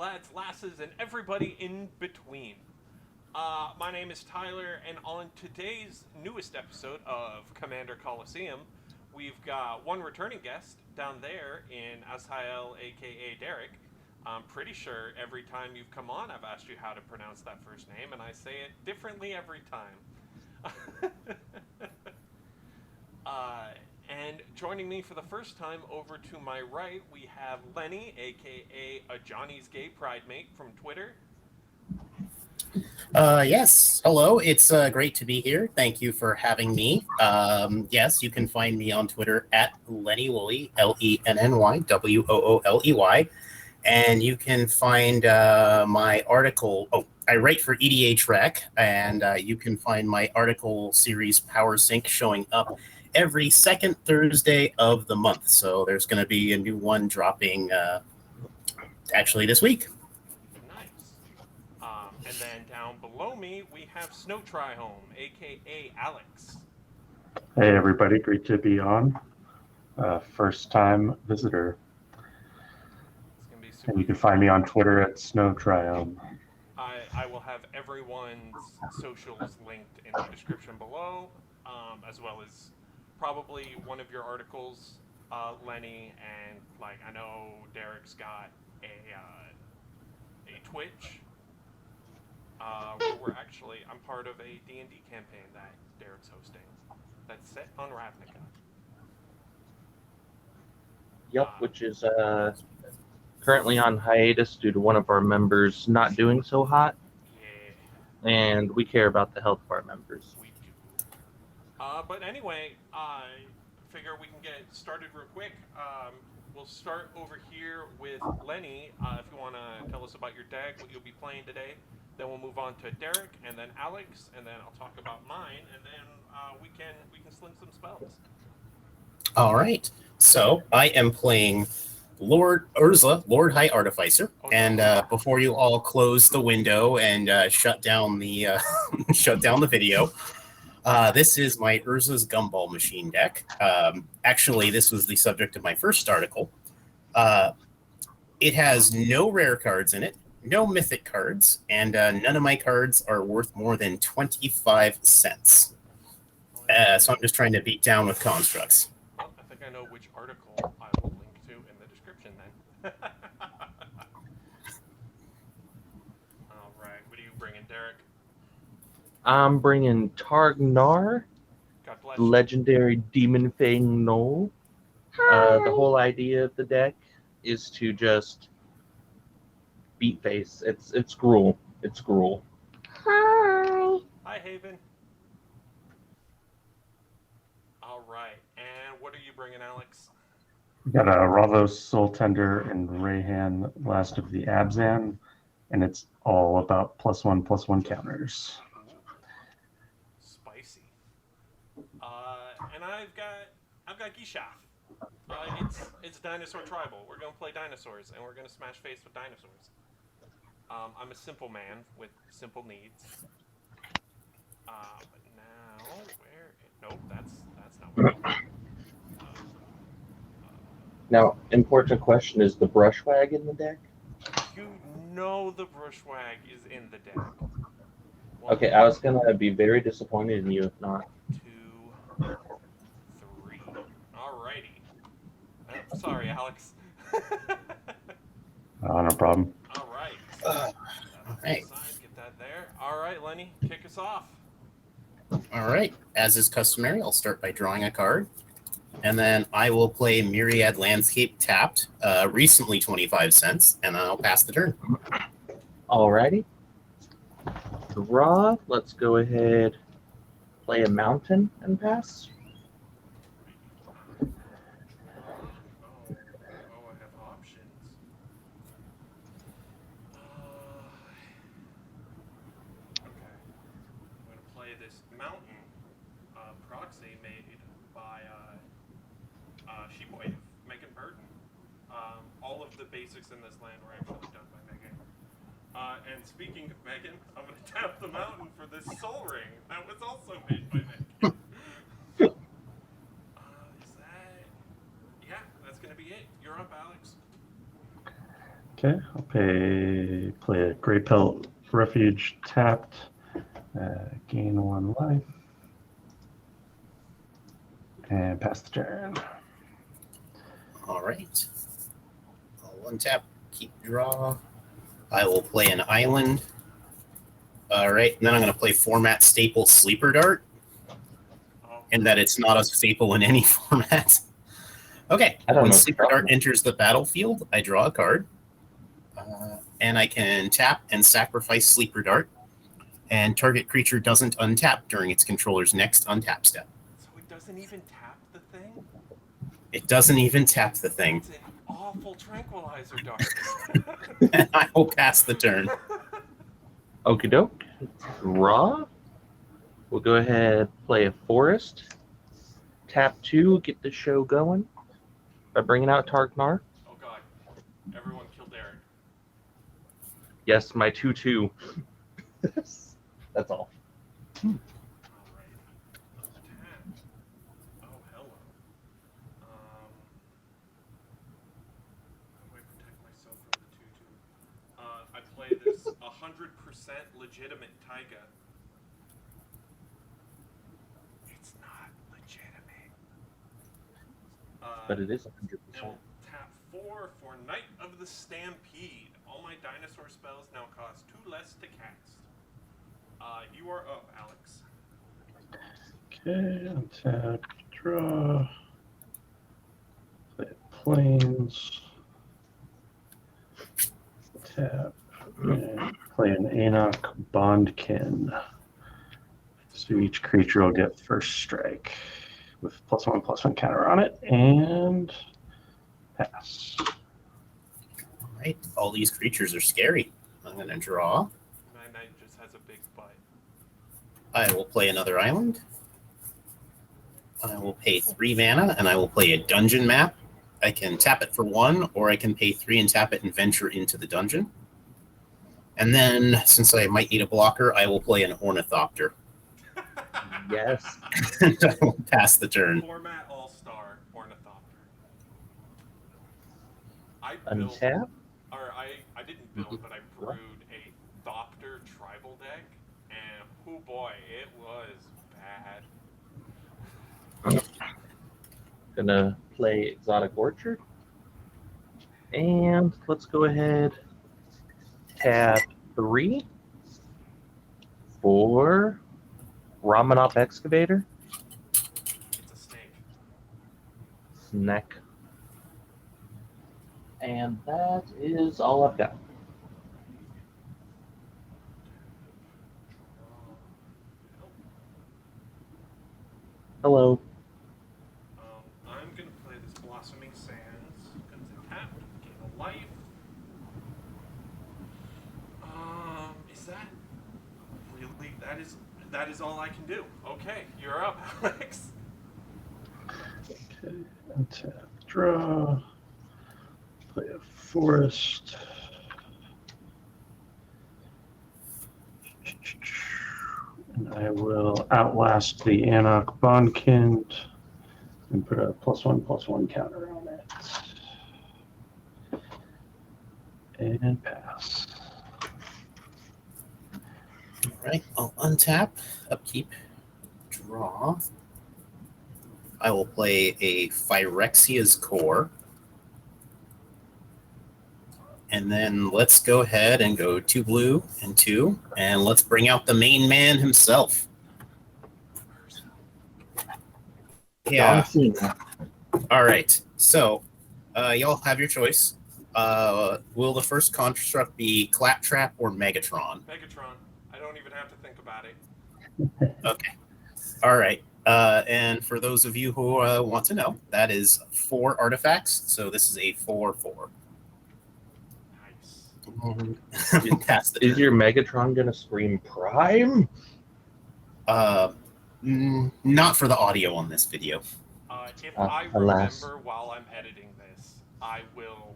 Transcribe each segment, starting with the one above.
lads, lasses, and everybody in between. My name is Tyler, and on today's newest episode of Commander Colosseum, we've got one returning guest down there in Ashael, aka Derek. I'm pretty sure every time you've come on, I've asked you how to pronounce that first name, and I say it differently every time. And joining me for the first time over to my right, we have Lenny, aka a Johnny's Gay Pride Mate from Twitter. Yes. Hello. It's great to be here. Thank you for having me. Yes, you can find me on Twitter at Lenny Woolley, LENNYWOOLEY. And you can find my article. Oh, I write for EDH Rec, and you can find my article series Power Sync showing up every second Thursday of the month. So there's going to be a new one dropping actually this week. Nice. And then down below me, we have Snow Tryhome, aka Alex. Hey everybody, great to be on. First time visitor. It's gonna be super. And you can find me on Twitter at SnowTryhome. I will have everyone's socials linked in the description below, as well as probably one of your articles, Lenny, and like I know Derek's got a Twitch. Where I'm part of a D&D campaign that Derek's hosting that's set on Ravnica. Yep, which is currently on hiatus due to one of our members not doing so hot. Yeah. And we care about the health of our members. We do. But anyway, I figure we can get started real quick. We'll start over here with Lenny. If you want to tell us about your deck, what you'll be playing today. Then we'll move on to Derek, and then Alex, and then I'll talk about mine, and then we can sling some spells. All right. So I am playing Lord Urza, Lord High Artificer, and before you all close the window and shut down the video, this is my Urza's Gumball Machine deck. Actually, this was the subject of my first article. It has no rare cards in it, no mythic cards, and none of my cards are worth more than 25 cents. So I'm just trying to beat down with constructs. Well, I think I know which article I will link to in the description then. All right, what are you bringing, Derek? I'm bringing Targ, God bless you. legendary Demon Fang Knoll. The whole idea of the deck is to just beat face. It's gruel. It's gruel. Hi, Haven. All right, and what are you bringing, Alex? We got a Ravos Soul Tender and Reyhan Last of the Abzan, and it's all about +1/+1 counters. Spicy. And I've got Ghisath. It's Dinosaur Tribal. We're gonna play dinosaurs, and we're gonna smash face with dinosaurs. I'm a simple man with simple needs. But now, nope, that's not what I want. Now, important question, is the Brushwag in the deck? You know the Brushwag is in the deck. Okay, I was going to be very disappointed in you if not. 2, 3. Alrighty. Sorry, Alex. No problem. Alright. Right. Get that there. Alright, Lenny, kick us off. All right. As is customary, I'll start by drawing a card, and then I will play Myriad Landscape tapped, recently 25 cents, and then I'll pass the turn. Alrighty. Draw. Let's go ahead, play a mountain and pass. I have options. Okay. I'm going to play this mountain proxy made by Sheepwave, Megan Burton. All of the basics in this land were actually done by Megan. And speaking of Megan, I'm going to tap the mountain for this Soul Ring that was also made by Megan. Is that... Yeah, that's going to be it. You're up, Alex. Okay, I'll play a Grey Pelt Refuge tapped. Gain 1 life. And pass the turn. All right. I'll untap, keep draw. I will play an island. All right, and then I'm going to play format staple Sleeper Dart, and that it's not a staple in any format. Okay, I don't when know Sleeper Dart enters the battlefield, I draw a card, and I can tap and sacrifice Sleeper Dart, and target creature doesn't untap during its controller's next untap step. So it doesn't even tap the thing? It doesn't even tap the thing. It's an awful tranquilizer dart. And I will pass the turn. Okie doke. Draw. We'll go ahead, play a forest. Tap 2, get the show going by bringing out Targ. Oh god. Everyone killed Eric. Yes, my 2/2. That's all. Alright. Tap. Oh, hello. How do I protect myself from the 2/2? I play this 100% legitimate Taiga. It's not legitimate. But it is And 100%. we'll tap 4 for Knight of the Stampede. All my dinosaur spells now cost 2 less to cast. You are up, Alex. Okay, untap, draw. Play Plains. Tap. And play an Anok Bondkin. So each creature will get first strike with +1/+1 counter on it, and pass. All right, all these creatures are scary. I'm going to draw. My knight just has a big butt. I will play another island. I will pay 3 mana, and I will play a dungeon map. I can tap it for 1, or I can pay 3 and tap it and venture into the dungeon. And then, since I might need a blocker, I will play an Ornithopter. Yes. And I will pass the turn. Format All-Star Ornithopter. I built, Untap. or I didn't build, but I brewed a Thopter tribal deck, and oh boy, it was bad. Gonna play Exotic Orchard. And let's go ahead. Tap 3 for Ramunap Excavator. It's a snake. Snack. And that is all I've got. Hello. I'm gonna play this Blossoming Sands because it tapped, gain a life. Is that really? That is all I can do. Okay, you're up, Alex. Okay, untap, draw. Play a forest. And I will outlast the Anok Bondkin and put a +1/+1 counter on it. And pass. All right, I'll untap, upkeep, draw. I will play a Phyrexia's Core. And then let's go ahead and go 2 blue and 2, and let's bring out the main man himself. Yeah. All right. So, y'all have your choice. Will the first construct be Claptrap or Megatron? Megatron. I don't even have to think about it. Okay. All right. And for those of you who want to know, that is 4 artifacts. So this is a 4/4. Nice. Is your Megatron gonna scream Prime? Not for the audio on this video. If I alas. remember while I'm editing this, I will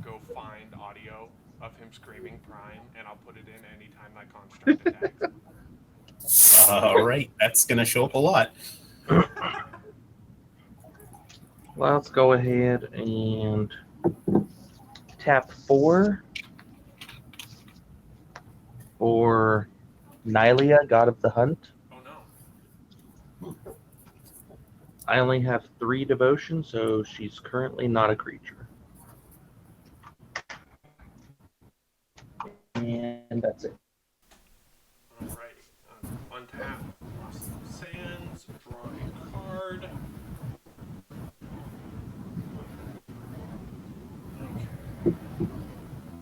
go find audio of him screaming Prime, and I'll put it in anytime that construct attacks. All right, that's gonna show up a lot. Let's go ahead and tap 4 for Nylia, God of the Hunt. Oh no. I only have 3 devotion, so she's currently not a creature. And that's it. Alrighty. Untap, Lost Sands, draw a card.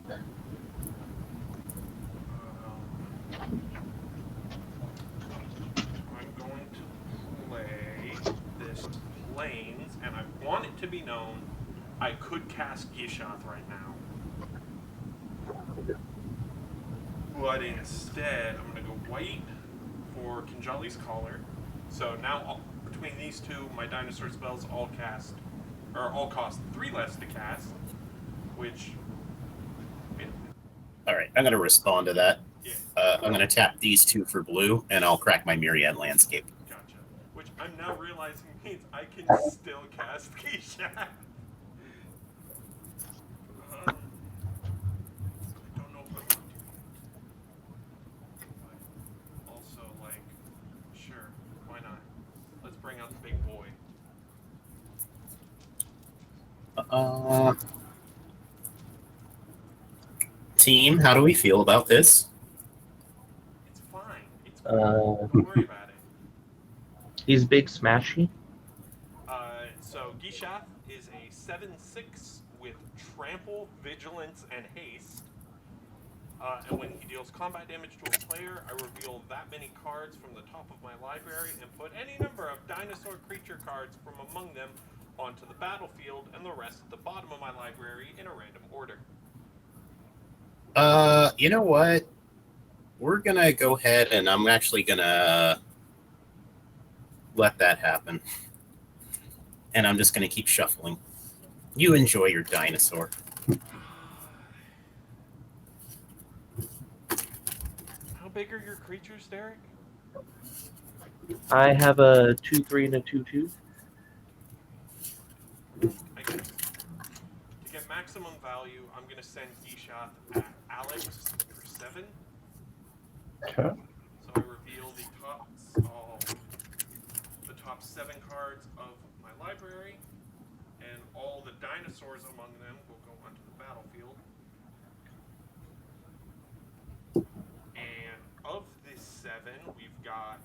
Okay. I'm going to play this Plains, and I want it to be known I could cast Ghisath right now. But instead, I'm going to go white for Kinjali's Collar. So now, between these two, my dinosaur spells all cost 3 less to cast, which... All right, I'm going to respond to that. Yeah. I'm going to tap these 2 for blue, and I'll crack my Myriad Landscape. Gotcha. Which I'm now realizing means I can still cast Ghisath. I don't know if I want to. But also, like, sure, why not? Let's bring out the big boy. Team, how do we feel about this? It's fine. It's fine. Don't worry about it. He's big smashy. So Ghisath is a 7/6 with Trample, Vigilance, and Haste. And when he deals combat damage to a player, I reveal that many cards from the top of my library and put any number of dinosaur creature cards from among them onto the battlefield and the rest at the bottom of my library in a random order. You know what? We're going to go ahead and I'm actually going to let that happen. And I'm just going to keep shuffling. You enjoy your dinosaur. How big are your creatures, Derek? I have a 2/3 and a 2/2. I guess. To get maximum value, I'm going to send Ghisath at Alex for 7. Okay. So I reveal the top 7 cards of my library, and all the dinosaurs among them will go onto the battlefield. And of this 7, we've got,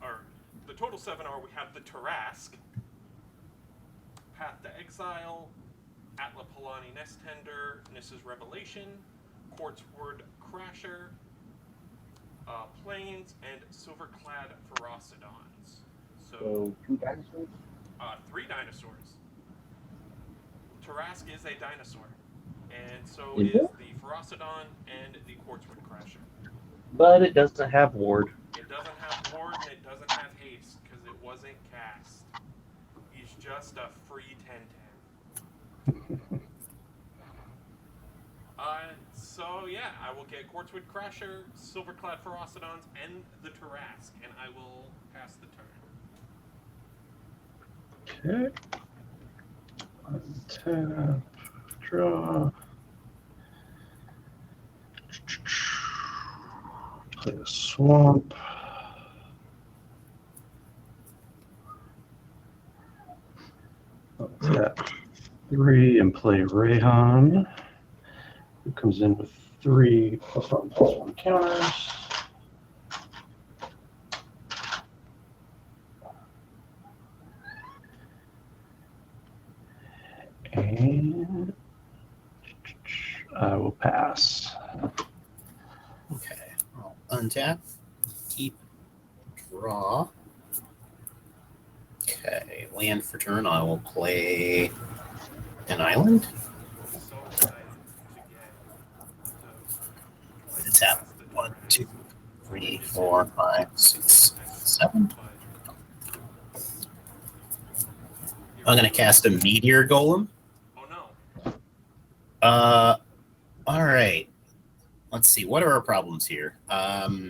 or the total 7 are, we have the Tarrasque, Path to Exile, Atlapalani Nest Tender, Nissa's Revelation, Quartzwood Crasher, Plains, and Silverclad Ferocidons. So 2 dinosaurs? 3 dinosaurs. Tarrasque is a dinosaur, and so Is is it? the Ferocidon and the Quartzwood Crasher. But it doesn't have ward. It doesn't have ward and it doesn't have haste because it wasn't cast. He's just a free 10/10. So yeah, I will get Quartzwood Crasher, Silverclad Ferocidons, and the Tarrasque, and I will pass the turn. Okay. Untap. Draw. Play a swamp. Tap 3 and play Reyhan, who comes in with 3 +1/+1 counters. And I will pass. Okay. I'll untap. Keep. Draw. Okay. Land for turn. I will play an island. So excited to get Tap. 1, 2, 3, 4, 5, 6, 7. I'm going to cast a Meteor Golem. Oh no. All right. Let's see. What are our problems here? I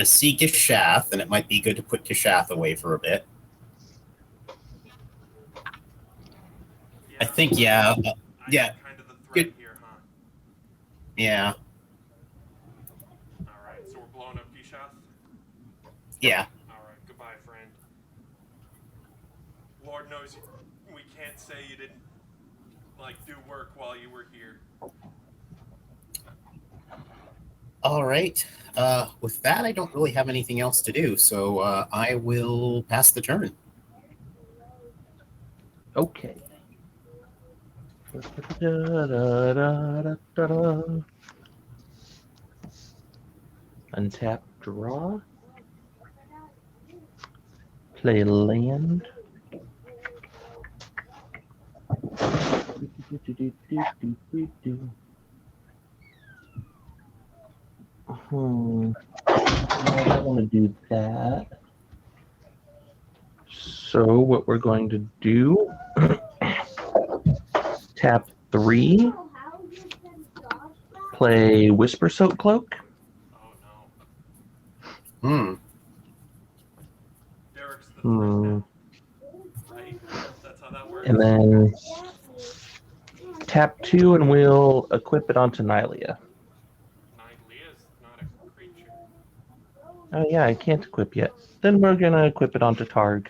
see Ghisath, and it might be good to put Ghisath away for a bit. I think, yeah. I Yeah. Kind of the threat Good. here, huh? Yeah. All right, so we're blowing up Ghisath. Yeah. All right, goodbye, friend. Lord knows we can't say you didn't do work while you were here. All right. With that, I don't really have anything else to do, so I will pass the turn. Okay. Untap, draw. Play land. I don't want to do that. So what we're going to do, tap 3, play Whispersilk Cloak, Oh Hmm. no. Derek's the threat now. Right? That's how that works. and then tap 2 and we'll equip it onto Nylea. Nightlia's not a creature. Oh yeah, I can't equip yet. Then we're gonna equip it onto Targ.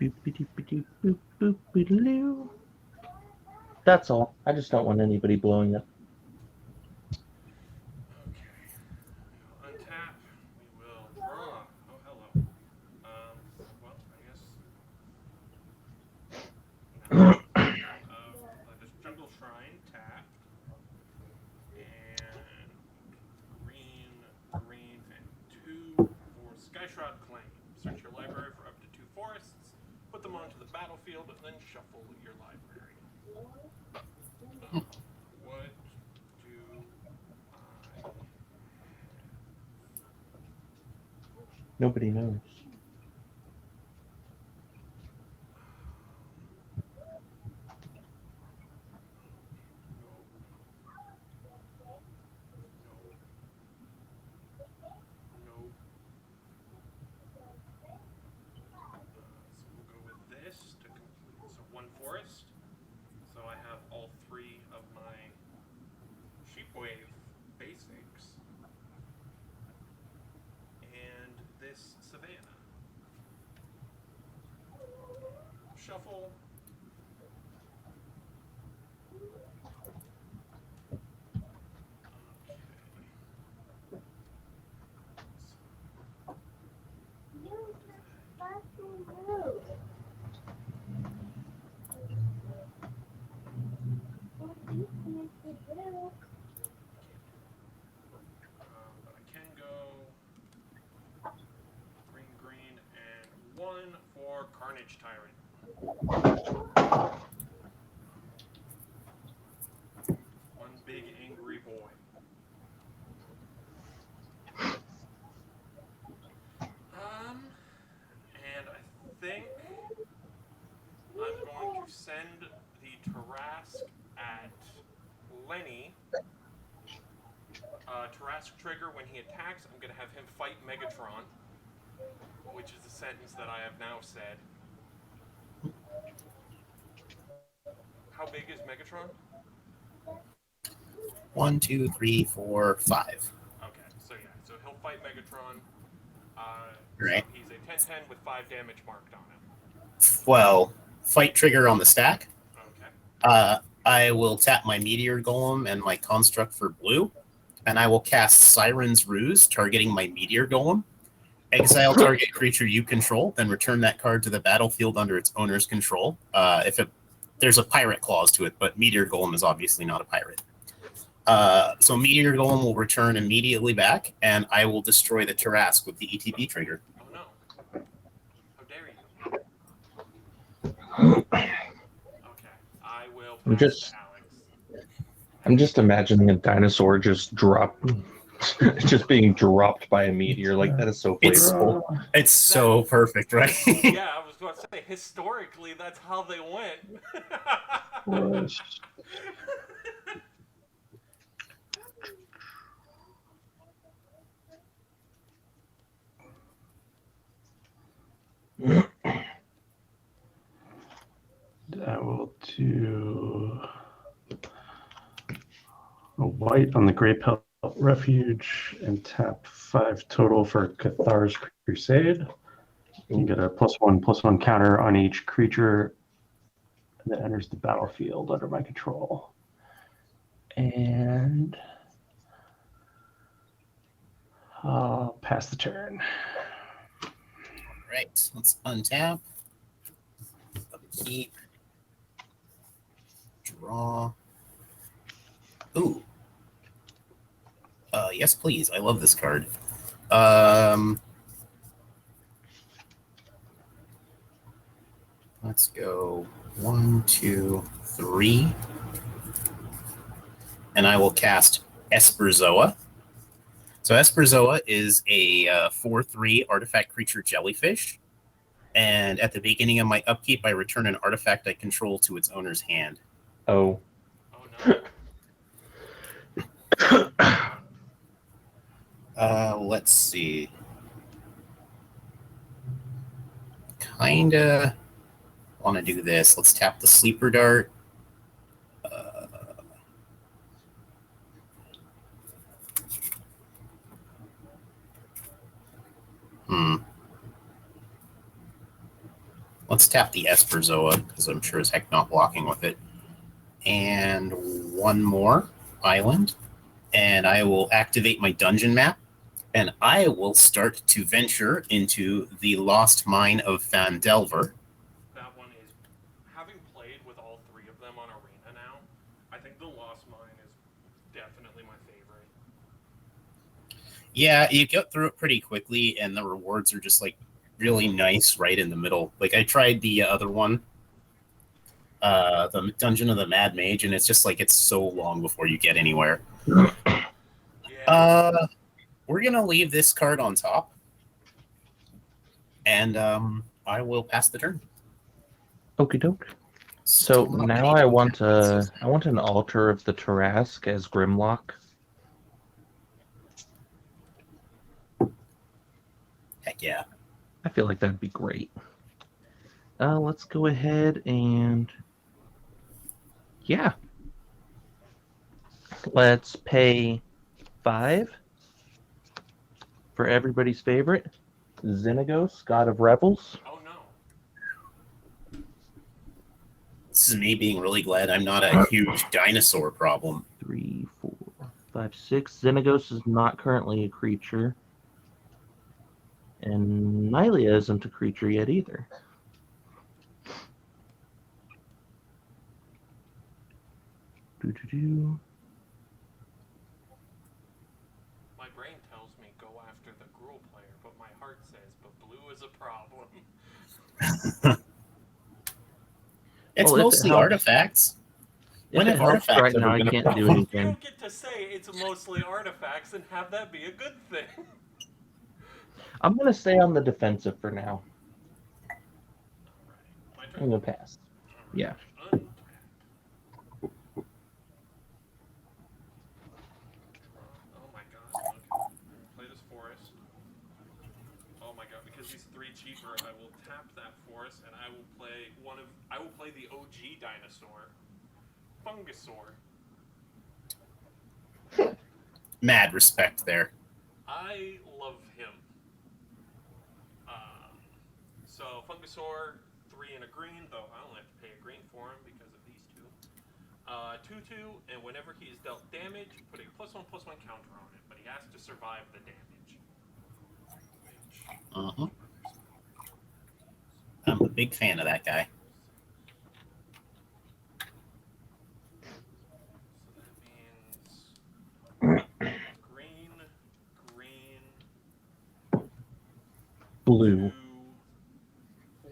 Boop-a-doop-a-doop, that's all. I just don't want anybody blowing up. Okay. We will untap. We will draw. Oh, hello. Well, I guess. No. This Jungle Shrine tapped. And green, and 2 for Skyshroud Claim. Search your library for up to 2 forests, put them onto the battlefield, and then shuffle your library. What do I have? Nobody knows. Nope. So we'll go with this to complete. So 1 forest. So I have all 3 of my Sheepwave basics. And this Savannah. Shuffle. But I can go green, and 1 for Carnage Tyrant. One big angry boy. And I think I'm going to send the Tarask at Lenny. Tarask trigger, when he attacks, I'm going to have him fight Megatron, which is a sentence that I have now said. How big is Megatron? 1, 2, 3, 4, 5. Okay, so yeah, so he'll fight Megatron. Right. So he's a 10-10 with 5 damage marked on him. Well, fight trigger on the stack. Okay. I will tap my Meteor Golem and my Construct for blue, and I will cast Siren's Ruse, targeting my Meteor Golem. Exile target creature you control, then return that card to the battlefield under its owner's control. There's a pirate clause to it, but Meteor Golem is obviously not a pirate. So Meteor Golem will return immediately back, and I will destroy the Tarask with the ETB trigger. Oh no. How dare you? Okay, I will pass to Alex. I'm just imagining a dinosaur just just being dropped by a meteor. Like, that is so flavorful. It's so perfect, right? Yeah, I was going to say, historically, that's how they went. will do a white on the Grey Pelt Refuge and tap 5 total for Cathar's Crusade. You get a +1/+1 counter on each creature that enters the battlefield under my control. And I'll pass the turn. All right, let's untap. Keep. Draw. Ooh. Yes, please. I love this card. Let's go 1, 2, 3. And I will cast Esperzoa. So Esperzoa is a 4/3 artifact creature jellyfish. And at the beginning of my upkeep, I return an artifact I control to its owner's hand. Oh. Oh no. Let's see. Kinda want to do this. Let's tap the Sleeper Dart. Let's tap the Esperzoa, because I'm sure as heck not blocking with it. And one more island. And I will activate my dungeon map. And I will start to venture into the Lost Mine of Phandelver. That one is, having played with all 3 of them on Arena now, I think the Lost Mine is definitely my favorite. Yeah, you get through it pretty quickly, and the rewards are just like really nice right in the middle. Like I tried the other one, the Dungeon of the Mad Mage, and it's just like it's so long before you get anywhere. Yeah. We're gonna leave this card on top, and I will pass the turn. Okie doke. So now I want an Altar of the Tarrasque as Grimlock. Heck yeah. I feel like that'd be great. Let's go ahead and let's pay 5 for everybody's favorite, Xenagos, God of Revels. Oh no. This is me being really glad I'm not a huge dinosaur problem. 3, 4, 5, 6. Xenagos is not currently a creature. And Nylia isn't a creature yet either. Doo-doo-doo. My brain tells me go after the Gruul player, but my heart says, but blue is a problem. It's Well, if it mostly helps- artifacts. If it helps right now, I can't do You anything. don't get to say it's mostly artifacts and have that be a good thing. I'm going to stay on the defensive for now. My I'm turn. going to pass. Yeah. Untap. Oh my god. Okay. Play this forest. Oh my god, because he's 3 cheaper, I will tap that forest and I will play the OG dinosaur. Fungusaur. Mad respect there. I love him. So Fungusaur, 3 and a green, though I only have to pay a green for him because of these 2. 2/2, and whenever he is dealt damage, put a +1/+1 counter on it, but he has to survive the damage. I'm a big fan of that guy. So that means green, Blue.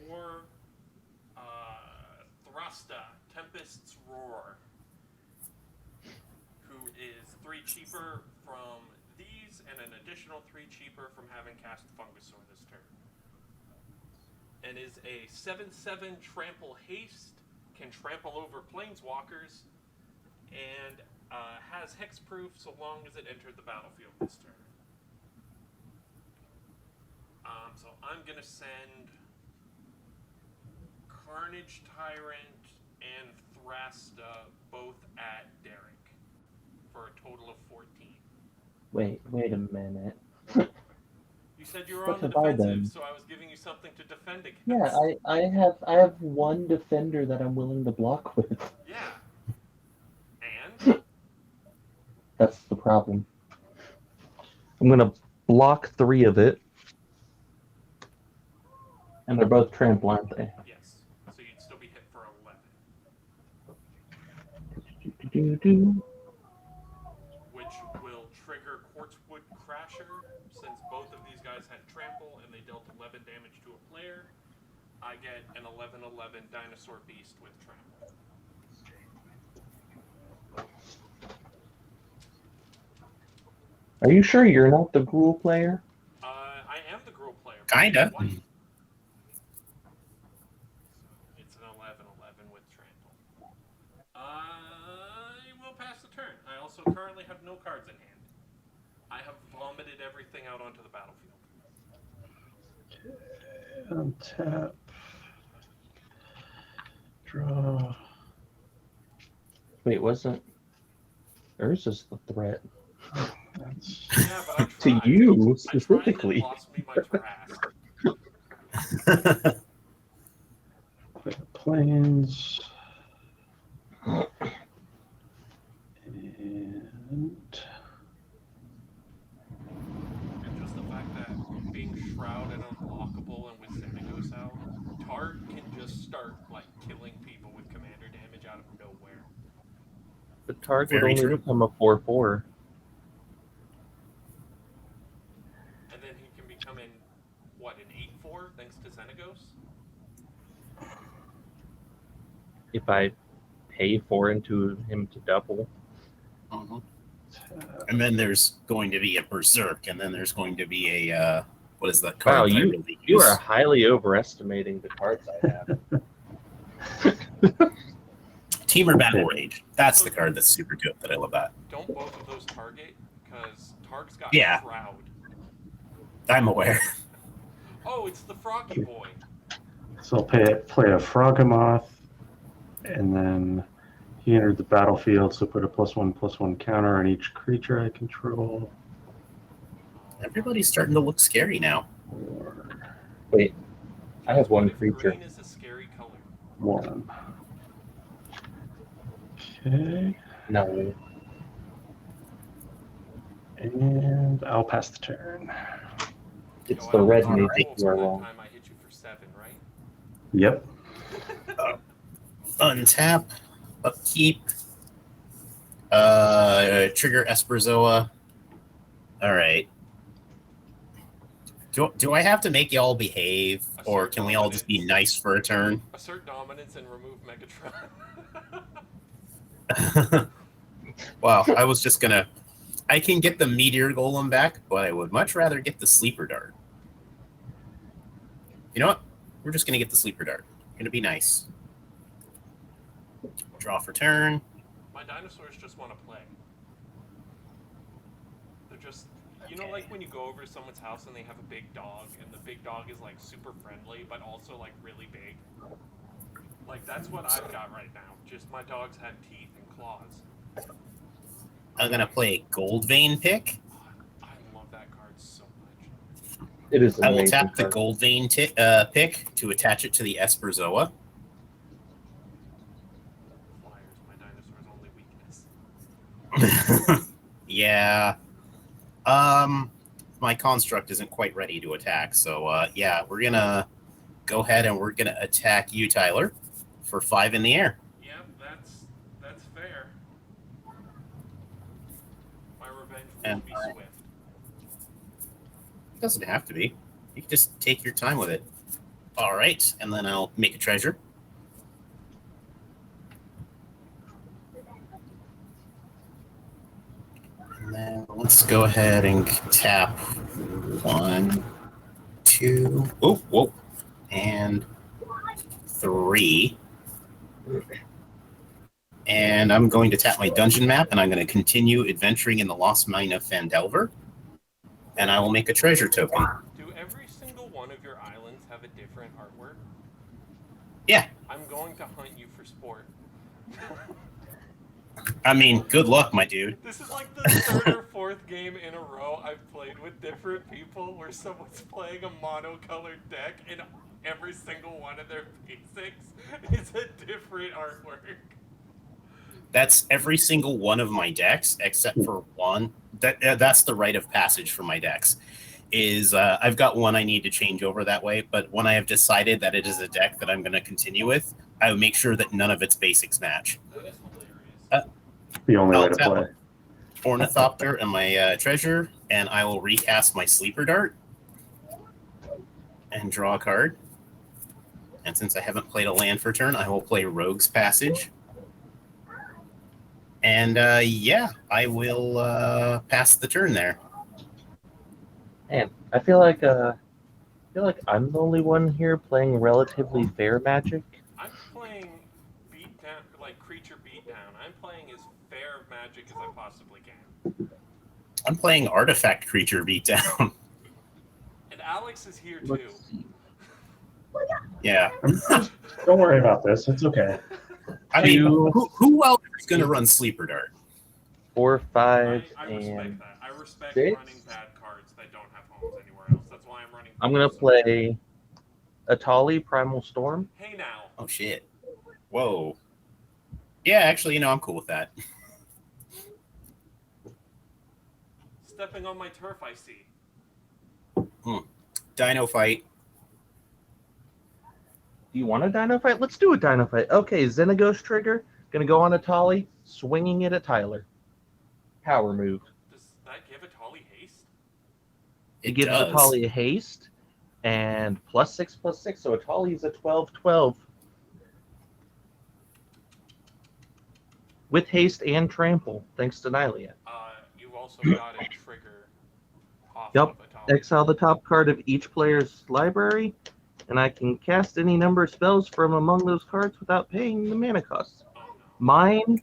4, Thrusta, Tempest's Roar, who is 3 cheaper from these and an additional 3 cheaper from having cast Fungusaur this turn. And is a 7/7 trample haste, can trample over planeswalkers, and has hexproof so long as it entered the battlefield this turn. So I'm gonna send Carnage Tyrant cast both at Derek for a total of 14. Wait a minute. You said you were What on the have I defensive, done? so I was giving you something to defend against. Yeah, I have one defender that I'm willing to block with. Yeah. And? That's the problem. I'm gonna block 3 of it. And they're both trample, aren't they? Yes. So you'd still be hit for 11. Do-do-do-do. Which will trigger Quartzwood Crasher, since both of these guys had trample and they dealt 11 damage to a player. I get an 11/11 dinosaur beast with trample. Are you sure you're not the Gruul player? I am the Gruul player. Kinda. What? It's an 11/11 with trample. I will pass the turn. I also currently have no cards in hand. I have vomited everything out onto the battlefield. Untap. Draw. Wait, wasn't Urza's the threat? That's Yeah, but I tried. To you, I tried and specifically. it lost me my Trask. play the planes. And And just the fact that being Shroud and unblockable and with Xenagos out, Targ can just start like killing people with commander damage out of nowhere. The Targ would Very only true. become a 4/4. And then he can become an 8/4 thanks to Xenagos? If I pay 4 into him to double. Mhm. tap. And then there's going to be a Berserk, and then there's going to be a what is that Wow, card? that I really you use? are highly overestimating the cards I have. Teamer Battle Rage. That's the card that's super good that I love that. Don't both of those target? Because Targ's got Yeah. Shroud. I'm aware. Oh, it's the Froggy Boy. So I'll play a Freghemoth, and then he entered the battlefield, so put a +1/+1 counter on each creature I control. Everybody's starting to look scary now. Or Wait, I have one What if creature. green is a scary color? 1. Okay, No. and I'll pass the turn. It's Yo, the I red was mage cool that you are for wrong. Time I hit you for 7, right? Yep. Untap, upkeep, trigger Esperzoa. All right. Do I have to make y'all behave, or can we all just be nice for a turn? Assert dominance and remove Megatron. Well, I was just gonna. I can get the Meteor Golem back, but I would much rather get the Sleeper Dart. You know what? We're just gonna get the Sleeper Dart. Gonna be nice. Draw for turn. My dinosaurs just want to play. They're just, you know, like when you go over to someone's house and they have a big dog, and the big dog is like super friendly, but also like really big. Like that's what I've got right now. Just my dogs had teeth and claws. I'm gonna play Gold Vein Pick. I love that card so much. It is an I will amazing tap the card. Gold Vein Pick to attach it to the Esperzoa. Flyers, my dinosaur's only weakness. Yeah. My construct isn't quite ready to attack, so yeah, we're gonna go ahead and we're gonna attack you, Tyler, for 5 in the air. Yep, that's fair. My revenge will And be swift. It doesn't have to be. You can just take your time with it. All right, and then I'll make a treasure. And then let's go ahead and tap 1, 2, whoa, and 3. And I'm going to tap my dungeon map, and I'm going to continue adventuring in the Lost Mine of PHANDELVER. And I will make a treasure token. Do every single one of your islands have a different artwork? Yeah. I'm going to hunt you for sport. I mean, good luck, my dude. This is like the third or fourth game in a row I've played with different people where someone's playing a monocolored deck and every single one of their basics is a different artwork. That's every single one of my decks except for one. That's the rite of passage for my decks. Is I've got one I need to change over that way, but when I have decided that it is a deck that I'm going to continue with, I will make sure that none of its basics match. That is hilarious. The only way I'll to tap play. Ornithopter and my treasure, and I will recast my Sleeper Dart and draw a card. And since I haven't played a land for turn, I will play Rogue's Passage. And yeah, I will pass the turn there. Man, I feel like I'm the only one here playing relatively fair Magic. I'm playing beatdown, like creature beatdown. I'm playing as fair Magic as I possibly can. I'm playing Artifact Creature Beatdown. And Alex is here too. Let's see. Yeah. Don't worry about this. It's okay. I mean, who else is going to run Sleeper Dart? 4, 5, I and respect that. I respect 6. running bad cards that don't have homes anywhere else. That's why I'm running. I'm gonna play Atali Primal Storm. Hey now. Oh, shit. Whoa. Yeah, actually, I'm cool with that. Stepping on my turf, I see. Dino Fight. Do you want a Dino Fight? Let's do a Dino Fight. Okay, Xenagos trigger. Gonna go on Atali, swinging it at Tyler. Power move. Does that give Atali haste? It gives does. Atali a haste and +6/+6. So Atali is a 12/12 with haste and trample, thanks to Nylea. You've also got a trigger off Yep. of Atali. Exile the top card of each player's library, and I can cast any number of spells from among those cards without paying the mana cost. Oh no. Mine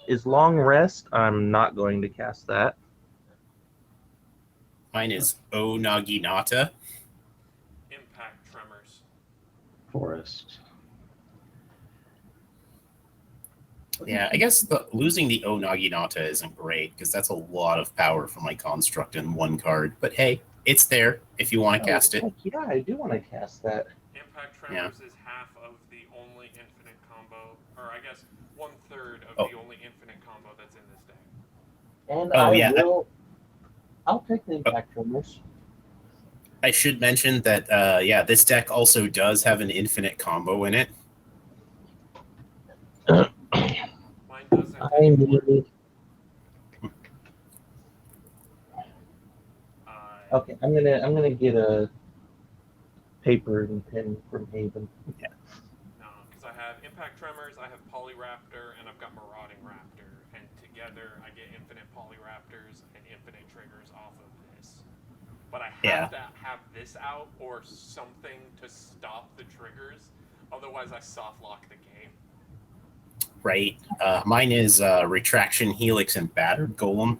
is Long Rest. I'm not going to cast that. Mine is O Naginata. Impact Tremors. Forest. Yeah, I guess losing the O Naginata isn't great because that's a lot of power for my construct in one card. But hey, it's there if you want to cast it. Heck yeah, I do want to cast that. Impact Tremors is half of the only infinite combo, or I guess 1/3 of Oh. the only infinite combo that's in this deck. And Oh, yeah. I'll take the Impact Tremors. I should mention that, yeah, this deck also does have an infinite combo in it. Mine doesn't. I mean, okay, I'm gonna get a paper and pen from Haven. No, because I have Impact Tremors, I have Polyraptor, and I've got Marauding Raptor, and together I get infinite Polyraptors and infinite triggers off of this. But I have to have this out or something to stop the triggers, otherwise I soft lock the game. Right. Mine is Retraction Helix and Battered Golem.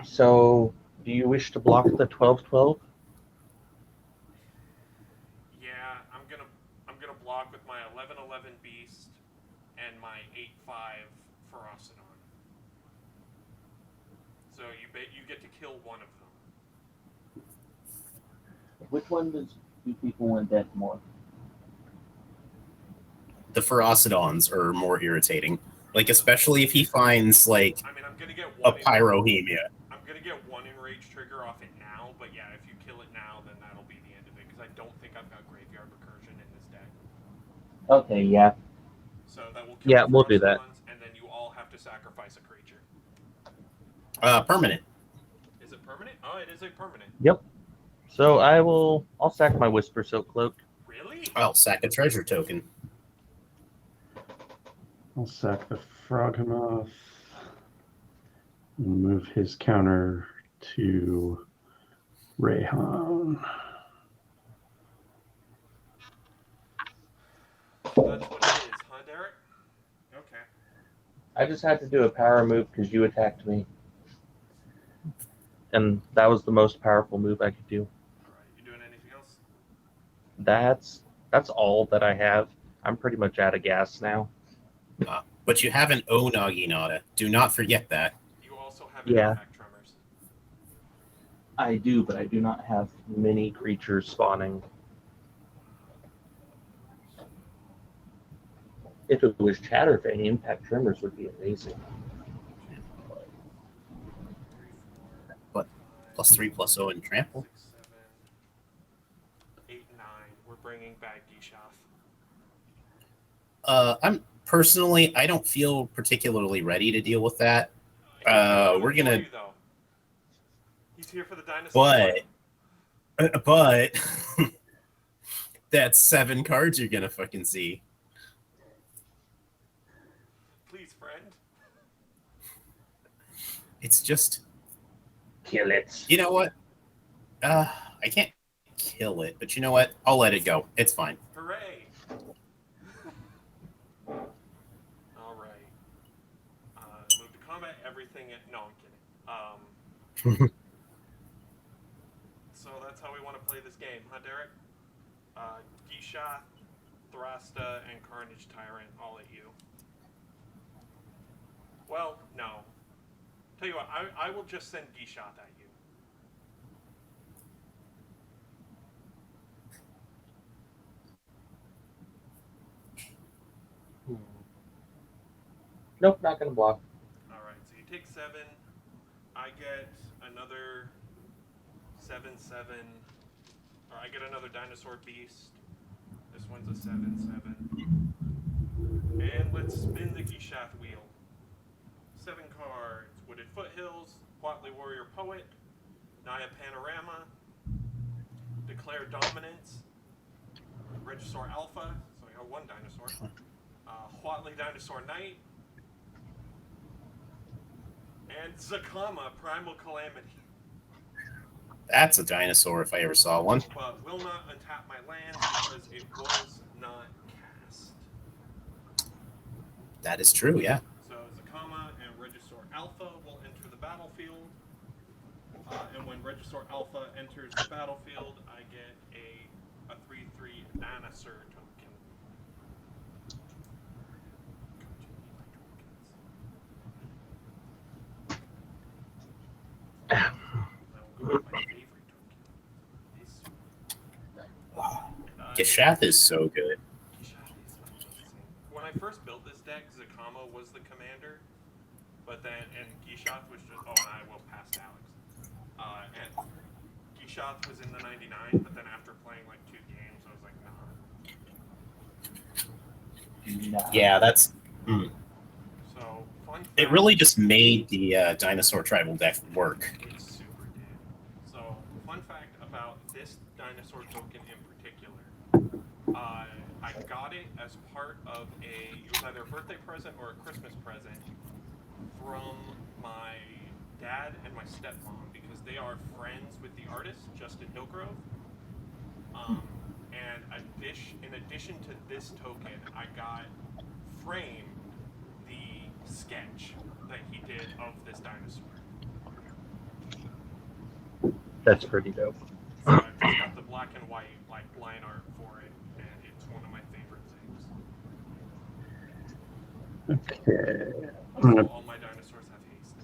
So, do you wish to block the 12/12? Yeah, I'm gonna block with my 11/11 Beast and my 8/5 Ferocidon. So you get to kill one of them. Which one do people want dead more? The Ferocidons are more irritating. Like, especially if he finds, like, I mean, I'm gonna get a one. Pyrohemia. I'm gonna get one enraged trigger off it now, but yeah, if you kill it now, then that'll be the end of it. Because I don't think I've got Graveyard Recursion in this deck. Okay, yeah. So that will kill Yeah, the we'll do that. Ferocidons, and then you all have to sacrifice a creature. Permanent. Is it permanent? Oh, it is a permanent. So I'll sack my Whispersilk Cloak. Really? I'll sack a treasure token. I'll sack the Freghemoth and move his counter to Reyhan. That's what it is, huh, Derek? Okay. I just had to do a power move because you attacked me. And that was the most powerful move I could do. Alright, you doing anything else? That's all that I have. I'm pretty much out of gas now. But you have an O Naginata. Do not forget that. You also have Yeah. impact tremors. I do, but I do not have many creatures spawning. If it was Chatterfang, Impact Tremors would be amazing. But +3/+0 and trample. 6, 7, 8, 9. We're bringing back Ghisath. I don't feel particularly ready to deal with that. We're gonna. You, though. He's here for the dinosaur. But that's 7 cards you're gonna fucking see. Please, friend. It's just. Kill it. You know what? I can't kill it, but you know what? I'll let it go. It's fine. Hooray! All right. Move to combat. Everything. No, I'm kidding. So that's how we want to play this game, huh, Derek? Ghisath, Thrasta, and Carnage Tyrant all at you. Well, no. Tell you what, I will just send Ghisath at you. Nope, not gonna block. Alright, so you take 7. I get another 7/7. Or I get another dinosaur beast. This one's a 7/7. And let's spin the Ghisath wheel. 7 cards. Wooded Foothills, Quatley Warrior Poet, Naya Panorama, Declare Dominance, Regisaur Alpha, so I got 1 dinosaur, Huatley Dinosaur Knight, and Zakama, Primal Calamity. That's a dinosaur if I ever saw one. But will not untap my land because it was not cast. That is true, yeah. So Zakama and Regisaur Alpha will enter the battlefield. And when Regisaur Alpha enters the battlefield, I get a 3/3 dinosaur token. That will go with my favorite token. Ghisath is so good. When I first built this deck, Zakama was the commander, but then Ghisath was just. Oh, and I will pass to Alex. And Ghisath was in the 99, but then after playing like 2 games, I was like, nah. Yeah, that's. So fun fact, It really just made the dinosaur tribal deck work. It super did. So fun fact about this dinosaur token in particular. I got it as part of it was either a birthday present or a Christmas present from my dad and my stepmom because they are friends with the artist, Justin Hillgrove. And in addition to this token, I got framed the sketch that he did of this dinosaur. That's pretty dope. So I've just got the black and white like line art for it, and it's one of my favorite things. Okay. I'm Also, gonna all my dinosaurs have haste.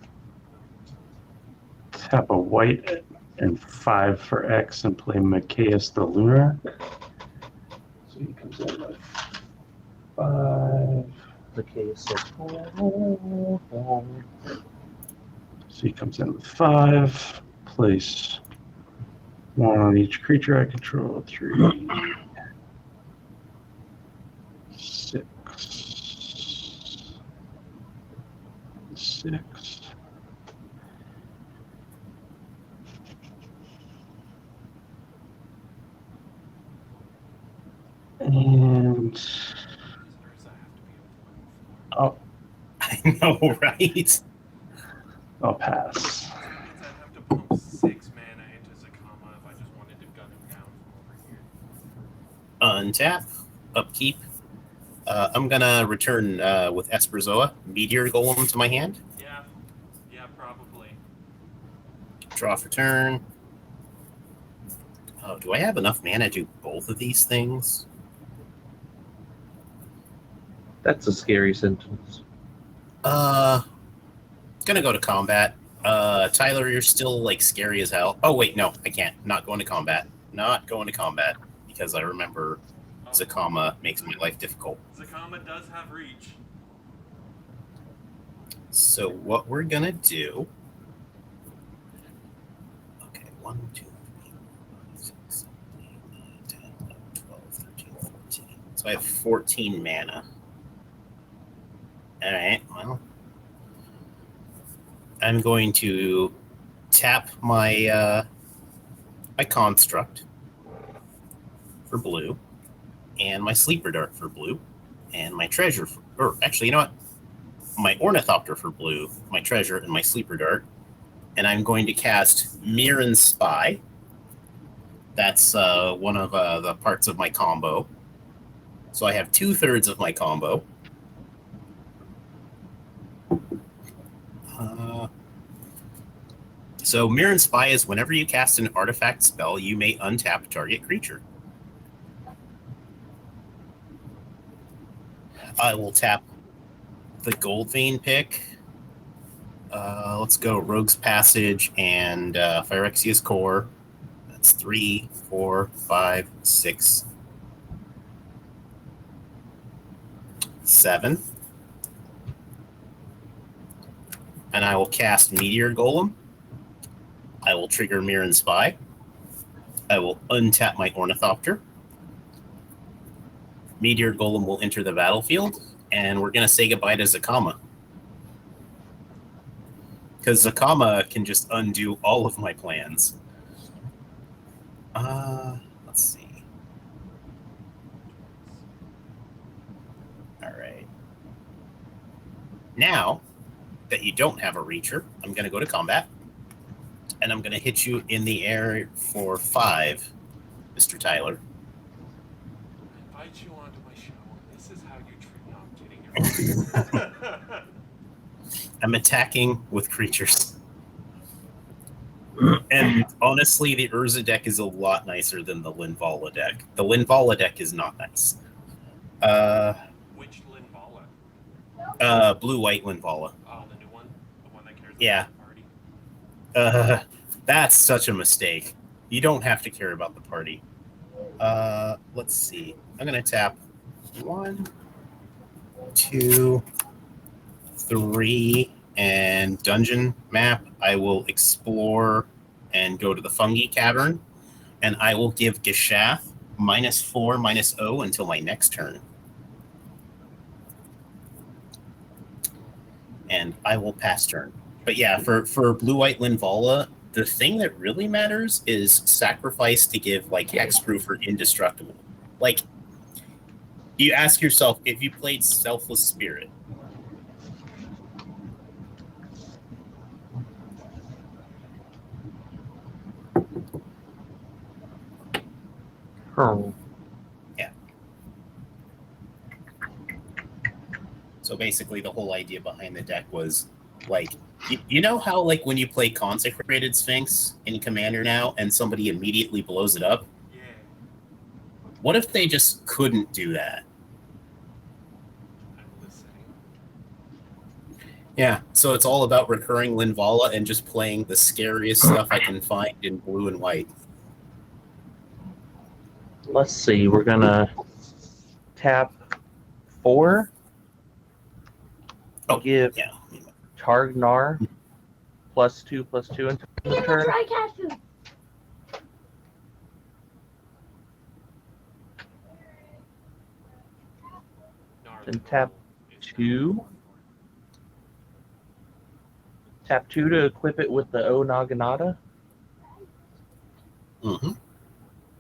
tap a white and 5 for X and play Mikacus the Lunarch. So he comes in with 5. The case is So he comes in with 5. Place 1 on each creature I control. 3, 6, 6. And These Urza have to be at oh, I know, right? I'll pass. That means I'd have to pump 6 mana into Zakama if I just wanted to gun him down from over here. Untap, upkeep. I'm gonna return with Esperzoa, Meteor Golem to my hand. Yeah, probably. Draw for turn. Oh, do I have enough mana to do both of these things? That's a scary sentence. Gonna go to combat. Tyler, you're still like scary as hell. Oh wait, no, I can't. Not going to combat. Not going to combat because I remember Zakama makes my life difficult. Zakama does have reach. So what we're gonna do? Okay, 1, 2, 3, 4, 5, 6, 7, 8, 9, 10, 11, 12, 13, 14. So I have 14 mana. All right. Well, I'm going to tap my my construct for blue, and my sleeper dart for blue, and my treasure for, or actually, you know what? My Ornithopter for blue, my treasure, and my sleeper dart. And I'm going to cast Mirren Spy. That's one of the parts of my combo. So I have 2/3 of my combo. So Mirren Spy is whenever you cast an artifact spell, you may untap target creature. I will tap the Gold Vein pick. Let's go Rogue's Passage and Phyrexia's Core. That's 3, 4, 5, 6, 7. And I will cast Meteor Golem. I will trigger Mirren Spy. I will untap my Ornithopter. Meteor Golem will enter the battlefield, and we're going to say goodbye to Zakama. Because Zakama can just undo all of my plans. Let's see. All right. Now that you don't have a Reacher, I'm going to go to combat. And I'm going to hit you in the air for 5, Mr. Tyler. I invite you onto my show. This is how you treat me. No, I'm kidding. I'm attacking with creatures. And honestly, the Urza deck is a lot nicer than the Linvala deck. The Linvala deck is not nice. Which Linvala? Blue-white Linvala. Oh, the new one? The one that cares about Yeah. the party? That's such a mistake. You don't have to care about the party. Let's see. I'm going to tap 1, 2, 3, and dungeon map. I will explore and go to the fungi cavern, and I will give Ghisath -4/-0 until my next turn. And I will pass turn. But yeah, for blue-white Linvala, the thing that really matters is sacrifice to give like hexproof or indestructible. Like, you ask yourself, if you played Selfless Spirit, yeah. So basically, the whole idea behind the deck was like, you know how like when you play Consecrated Sphinx in Commander now, and somebody immediately blows it up. Yeah. What if they just couldn't do that? I'm listening. Yeah, so it's all about recurring Linvala and just playing the scariest stuff I can find in blue and white. Let's see. We're gonna tap 4. Oh, Give yeah. Targ Nar +2/+2 until the turn. Then tap 2. Tap 2 to equip it with the O Naginata. Mm-hmm.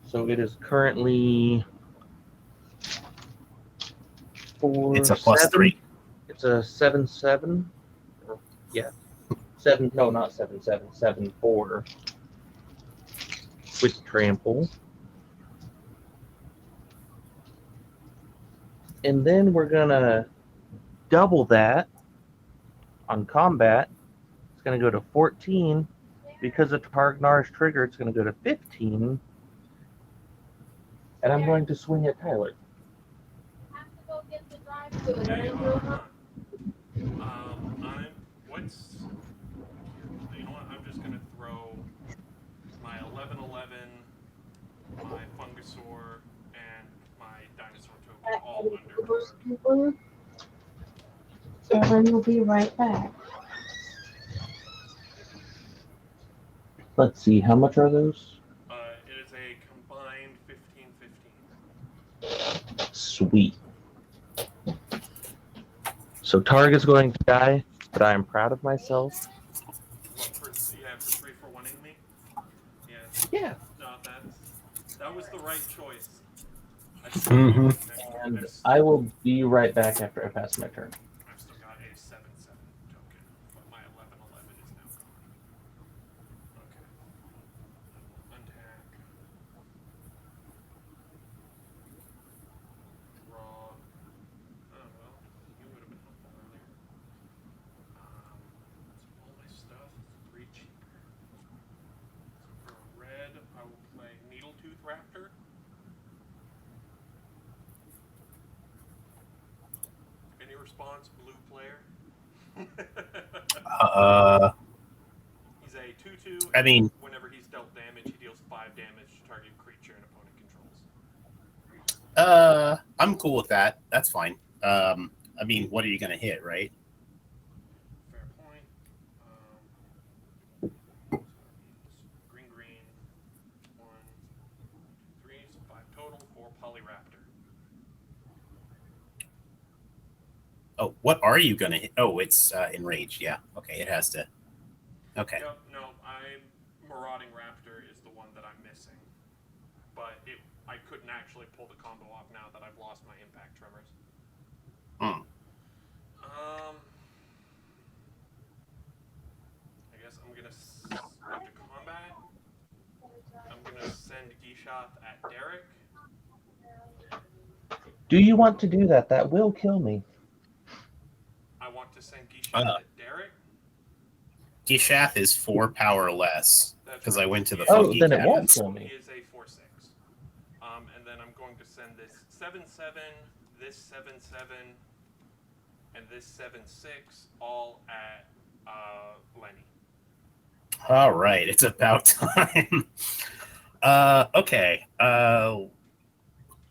So it is currently 4. It's a +3. It's a 7/7. Yeah. 7. No, not 7/7. 7/4. With trample. And then we're gonna double that on combat. It's gonna go to 14. Because of Targnar's trigger, it's gonna go to 15. And I'm going to swing at Tyler. Have to go get the driver. They are not. You know what? I'm just gonna throw my 1111, my Fungusaur, and my Dinosaur token all under Targ. And we'll be right back. Let's see, how much are those? It is a combined 15-15. Sweet. So Targ is going to die, but I am proud of myself. For 3 for winning me? Yes. Yeah. No, that was the right choice. Mhm. And I will be right back after I pass my turn. I've still got a 7/7 token, but my 11/11 is now gone. Okay. Untap. Draw. Oh well, you would have been helpful earlier. So all my stuff is 3 cheaper. So for red, I will play Needletooth Raptor. Any response, blue player? He's a 2/2. I mean, Whenever he's dealt damage, he deals 5 damage to target creature an opponent controls. I'm cool with that. That's fine. I mean, what are you gonna hit, right? Fair point. Green, 1, 2, 3, so 5 total for Polyraptor. Oh, what are you gonna hit? Oh, it's enraged. Yeah. Okay, it has to. Okay. Yep, no, Marauding Raptor is the one that I'm missing. But I couldn't actually pull the combo off now that I've lost my impact tremors. I guess I'm gonna go to combat. I'm gonna send Ghisath at Derek. Do you want to do that? That will kill me. I want to send Ghisath at Derek. Ghisath is 4 power less because I went to the Oh, funky then it won't cabins. kill He me. is a 4/6. And then I'm going to send this 7/7, this 7/7, and this 7/6 all at Lenny. All right, it's about time. Okay.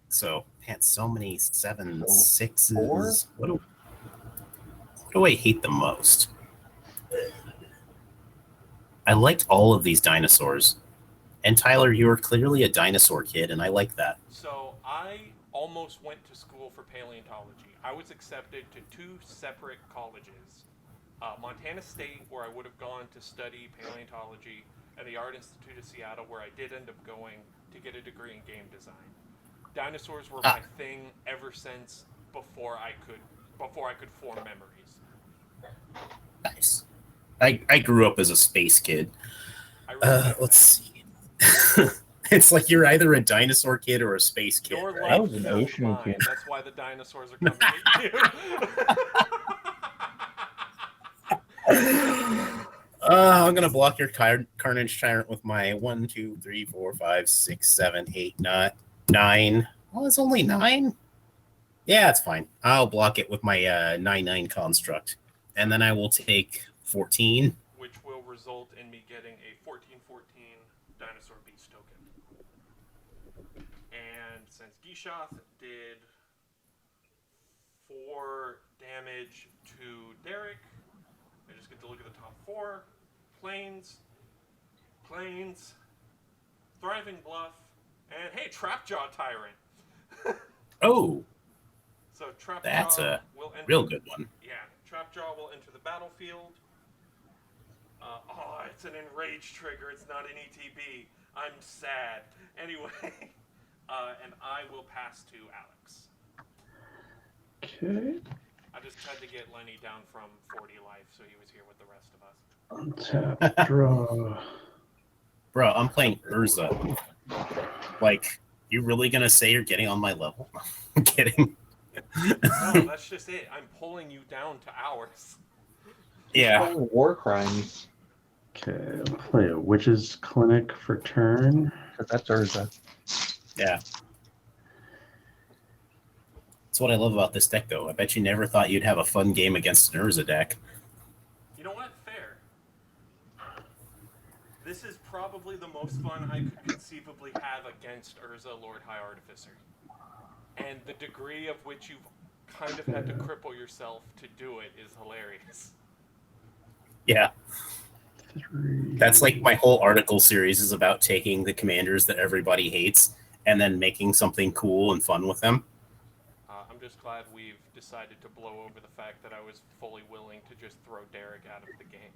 So man, so many 7/6s. Four? What do I hate the most? I liked all of these dinosaurs. And Tyler, you were clearly a dinosaur kid, and I like that. So I almost went to school for paleontology. I was accepted to 2 separate colleges. Montana State, where I would have gone to study paleontology, and the Art Institute of Seattle, where I did end up going to get a degree in game design. Dinosaurs were my thing ever since before I could form memories. Nice. I grew up as a space kid. Let's see. It's like you're either a dinosaur kid or a space kid. Your Right? I life was an felt ocean mine. kid. That's why the dinosaurs are coming at you. I'm gonna block your Carnage Tyrant with my 1, 2, 3, 4, 5, 6, 7, 8, 9. Oh, it's only 9. Yeah, it's fine. I'll block it with my 9/9 construct, and then I will take 14. Which will result in me getting a 14/14 dinosaur beast token. And since Ghisath did 4 damage to Derek, I just get to look at the top 4. Plains, Thriving Bluff, and hey, Trapjaw Tyrant. Oh, So Trapjaw that's a will enter, real good one. Yeah, Trapjaw will enter the battlefield. It's an enraged trigger. It's not an ETB. I'm sad. Anyway, and I will pass to Alex. Okay. I just had to get Lenny down from 40 life, so he was here with the rest of us. Untap, draw. Bro, I'm playing Urza. Like, you really gonna say you're getting on my level? I'm kidding. No, that's just it. I'm pulling you down to ours. Yeah. War crimes. Okay, I'll play a Witch's Clinic for turn. That's Urza. Yeah. That's what I love about this deck, though. I bet you never thought you'd have a fun game against an Urza deck. You know what? Fair. This is probably the most fun I could conceivably have against Urza, Lord High Artificer. And the degree of which you've kind of had to cripple yourself to do it is hilarious. Yeah. That's like my whole article series is about taking the commanders that everybody hates and then making something cool and fun with them. I'm just glad we've decided to blow over the fact that I was fully willing to just throw Derek out of the game.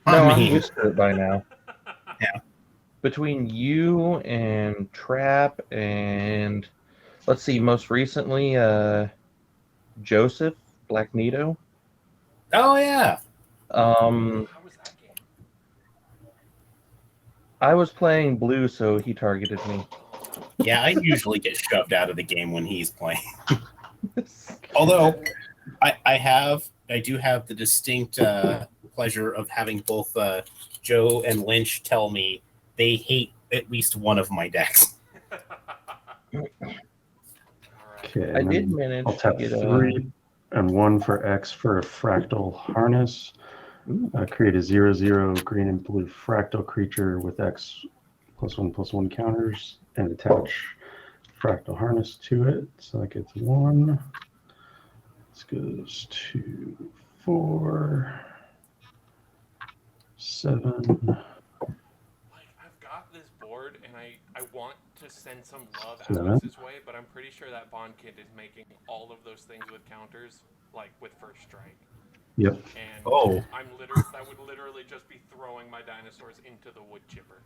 No, I'm mean, used to it by now. Yeah. Between you and Trap and let's see, most recently, Joseph Black Nito. Oh, yeah. How was that game? I was playing blue, so he targeted me. Yeah, I usually get shoved out of the game when he's playing. Although, I do have the distinct pleasure of having both Joe and Lynch tell me they hate at least one of my decks. Okay, I did manage I'll to tap get 3 and 1 for X for a Fractal Harness. Create a 0/0 green and blue fractal creature with X +1/+1 counters and attach Fractal Harness to it. So that gets 1. This goes to 4, 7. Like, I've got this board, and I want to send some love Yeah. Alex's way, but I'm pretty sure that Bond Kid is making all of those things with counters, like with first strike. Yep. And Oh. that would literally just be throwing my dinosaurs into the wood chipper.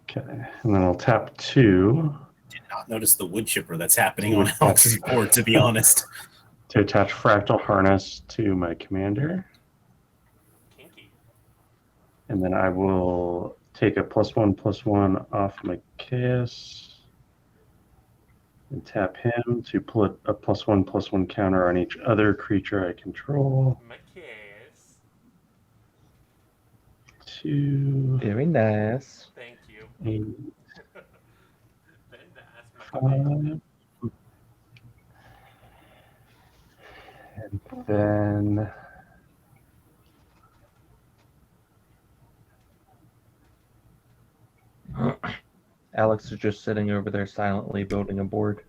Okay, and then I'll tap 2 Did not notice the wood chipper that's happening on Alex's board, to be honest. to attach Fractal Harness to my commander. Kinky. And then I will take a +1/+1 off Mikacus and tap him to put a +1/+1 counter on each other creature I control. Mikacus. 2, Very nice. Thank you. 8, Then that's my 5. And then Alex is just sitting over there silently building a board.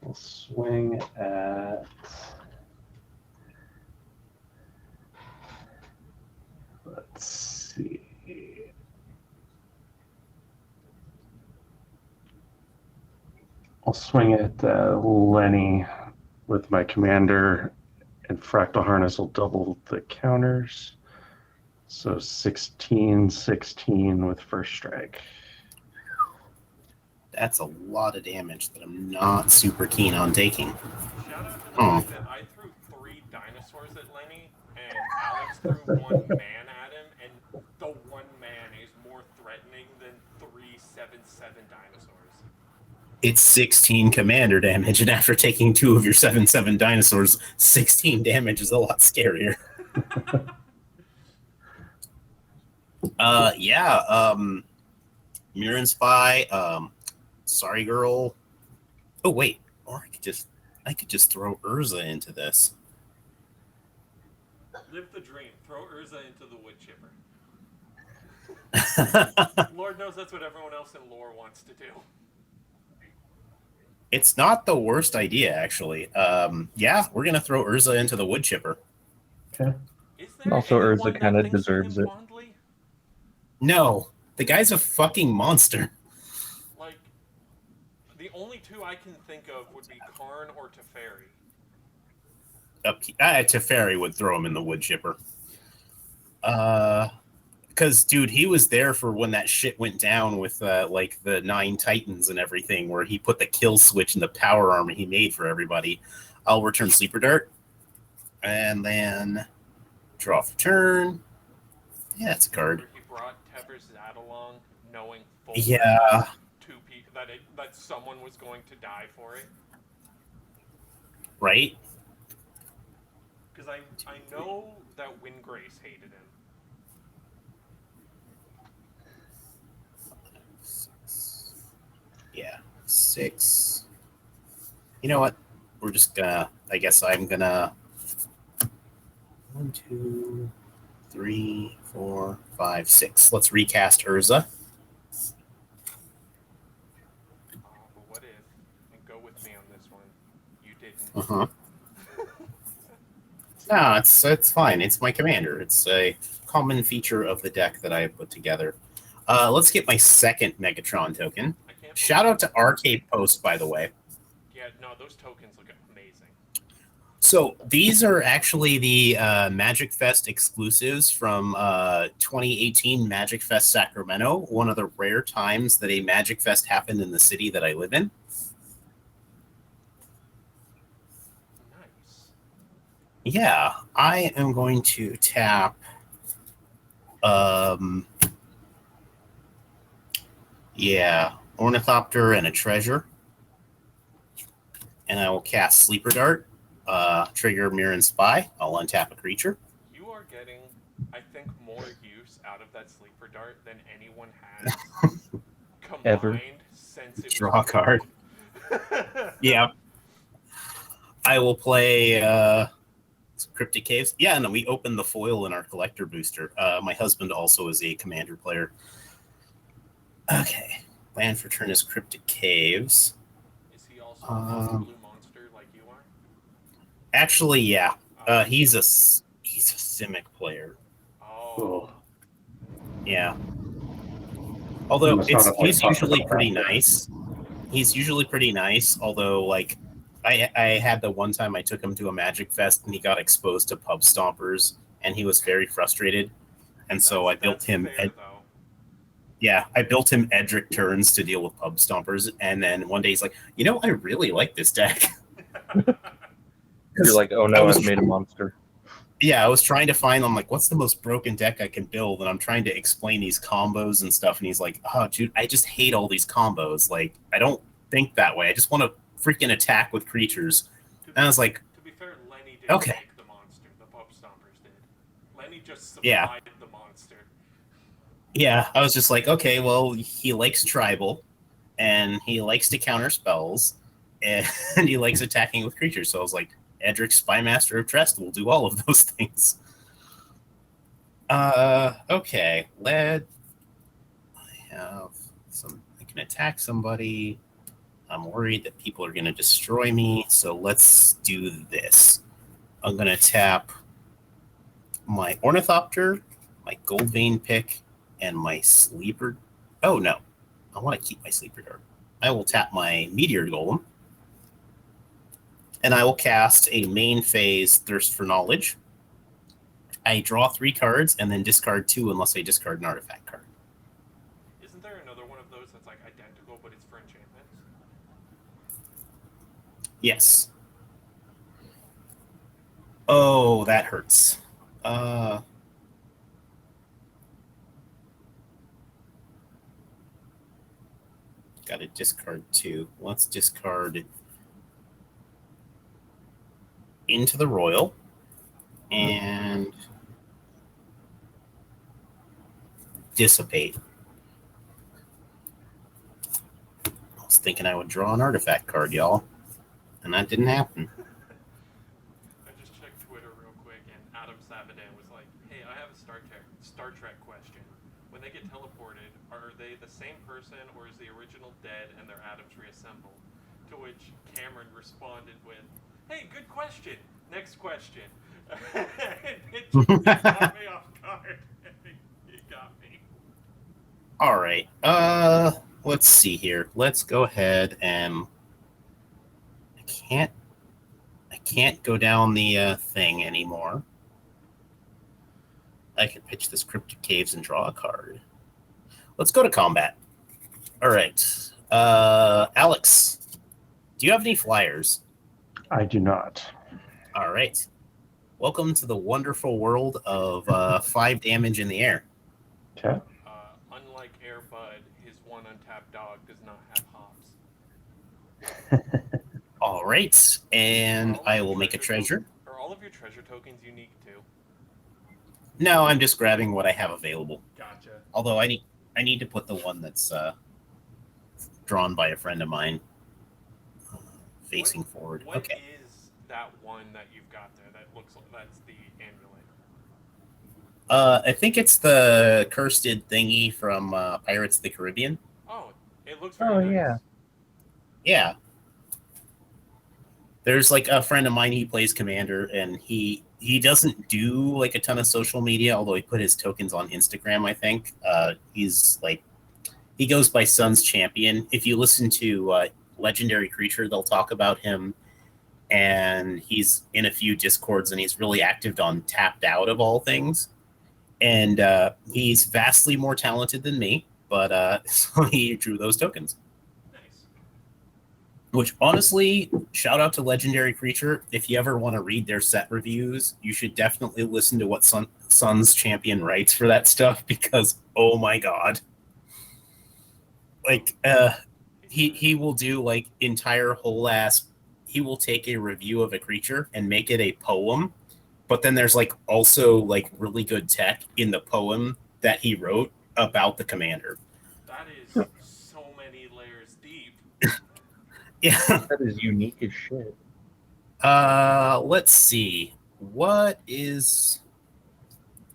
we'll swing at let's see. I'll swing at Lenny with my commander, and Fractal Harness will double the counters. So 16/16 with first strike. That's a lot of damage that I'm not super keen on taking. Shout out to the fact that I threw 3 dinosaurs at Lenny, and Alex threw 1 man at him, and the 1 man is more threatening than 3 7/7 dinosaurs. It's 16 commander damage, and after taking 2 of your 7/7 dinosaurs, 16 damage is a lot scarier. Mirren Spy, Sorry Girl. Oh wait, or I could just throw Urza into this. Live the dream. Throw Urza into the wood chipper. Lord knows that's what everyone else in lore wants to do. It's not the worst idea, actually. We're gonna throw Urza into the wood chipper. Okay. Is there Also, anyone Urza that kinda thinks of deserves him it. fondly? No, the guy's a fucking monster. Like, the only 2 I can think of would be Karn or Teferi. Teferi would throw him in the wood chipper. Because, dude, he was there for when that shit went down with, like, the 9 Titans and everything, where he put the kill switch in the power armor he made for everybody. I'll return Sleeper Dart. And then draw for turn. Yeah, it's a card. He brought Tever's Zad along, knowing full Yeah. 2 people that someone was going to die for it. Right? Because I know that Windgrace hated him. Yeah. 6. You know what? We're just gonna, I guess I'm gonna 1, 2, 3, 4, 5, 6. Let's recast Urza. But what if, and go with me on this one, you didn't. Uh-huh. No, it's fine. It's my commander. It's a common feature of the deck that I have put together. Let's get my second Megatron token. I can't Shout out to Arcade Post, by the way. Yeah, no, those tokens look amazing. So these are actually the Magic Fest exclusives from 2018 Magic Fest Sacramento, one of the rare times that a Magic Fest happened in the city that I live in. Nice. Yeah, I am going to tap Ornithopter and a treasure. And I will cast Sleeper Dart, trigger Mirror and Spy. I'll untap a creature. You are getting, I think, more use out of that sleeper dart than anyone has combined Ever. since it Draw a was card. Yeah. I will play Cryptic Caves. Yeah, and then we opened the foil in our collector booster. My husband also is a commander player. Okay. Land for turn is Cryptic Caves. Is he also a blue monster like you are? Actually, yeah. He's a Simic player. Oh. Cool. Yeah. Although Must not have, like, he's talked usually about pretty that. nice. He's usually pretty nice, although like I had the one time I took him to a Magic Fest and he got exposed to pub stompers and he was very frustrated. And so I built him fair, though. yeah, I built him Edric turns to deal with pub stompers, and then one day he's like, you know, I really like this deck. You're like, oh no, I've made a monster. Yeah, I was trying to find, I'm like, what's the most broken deck I can build? And I'm trying to explain these combos and stuff. And he's like, oh, dude, I just hate all these combos. Like, I don't think that way. I just want to freaking attack with creatures. And I was like, To be fair, Lenny didn't okay. make the monster. The pub stompers did. Lenny just supplied Yeah. the monster. Yeah, I was just like, okay, well, he likes tribal, and he likes to counter spells, and he likes attacking with creatures. So I was like, Edric, Spymaster of Trest will do all of those things. Okay, lead. I have some. I can attack somebody. I'm worried that people are going to destroy me, so let's do this. I'm going to tap my Ornithopter, my Gold Vein pick, and my Sleeper. Oh, no. I want to keep my Sleeper Dart. I will tap my Meteor Golem, and I will cast a main phase Thirst for Knowledge. I draw 3 cards and then discard 2 unless I discard an artifact card. Isn't there another one of those that's like identical, but it's for enchantments? Yes. Oh, that hurts. Got to discard 2. Let's discard Into the Royal and Dissipate. I was thinking I would draw an artifact card, y'all, and that didn't happen. I just checked Twitter real quick, and Adam Savadan was like, hey, I have a Star Trek question. When they get teleported, are they the same person, or is the original dead and their atoms reassembled? To which Cameron responded with, hey, good question. Next question. It just caught me off guard. It got me. All right. Let's see here. Let's go ahead and I can't go down the thing anymore. I can pitch this Cryptic Caves and draw a card. Let's go to combat. All right. Alex, do you have any flyers? I do not. All right. Welcome to the wonderful world of 5 damage in the air. Okay. Unlike Airbud, his one untapped dog does not have hops. All right. And I will make a treasure. Are all of your treasure tokens unique too? No, I'm just grabbing what I have available. Gotcha. Although I need to put the one that's drawn by a friend of mine. Facing forward. What Okay. is that one that you've got there that looks like that's the amulet? I think it's the cursed thingy from Pirates of the Caribbean. Oh, it looks very nice. Yeah. Yeah. There's like a friend of mine, he plays Commander, and he doesn't do like a ton of social media, although he put his tokens on Instagram, I think. He's like, he goes by Sun's Champion. If you listen to Legendary Creature, they'll talk about him, and he's in a few Discords, and he's really active on Tapped Out of all things. And he's vastly more talented than me, but so he drew those tokens. Nice. Which, honestly, shout out to Legendary Creature. If you ever want to read their set reviews, you should definitely listen to what Sun's Champion writes for that stuff, because, oh my god. Like, he will do, like, entire whole ass... He will take a review of a creature and make it a poem, but then there's, like, also, like, really good tech in the poem that he wrote about the commander. That is so many layers deep. Yeah. That is unique as shit. Let's see. What is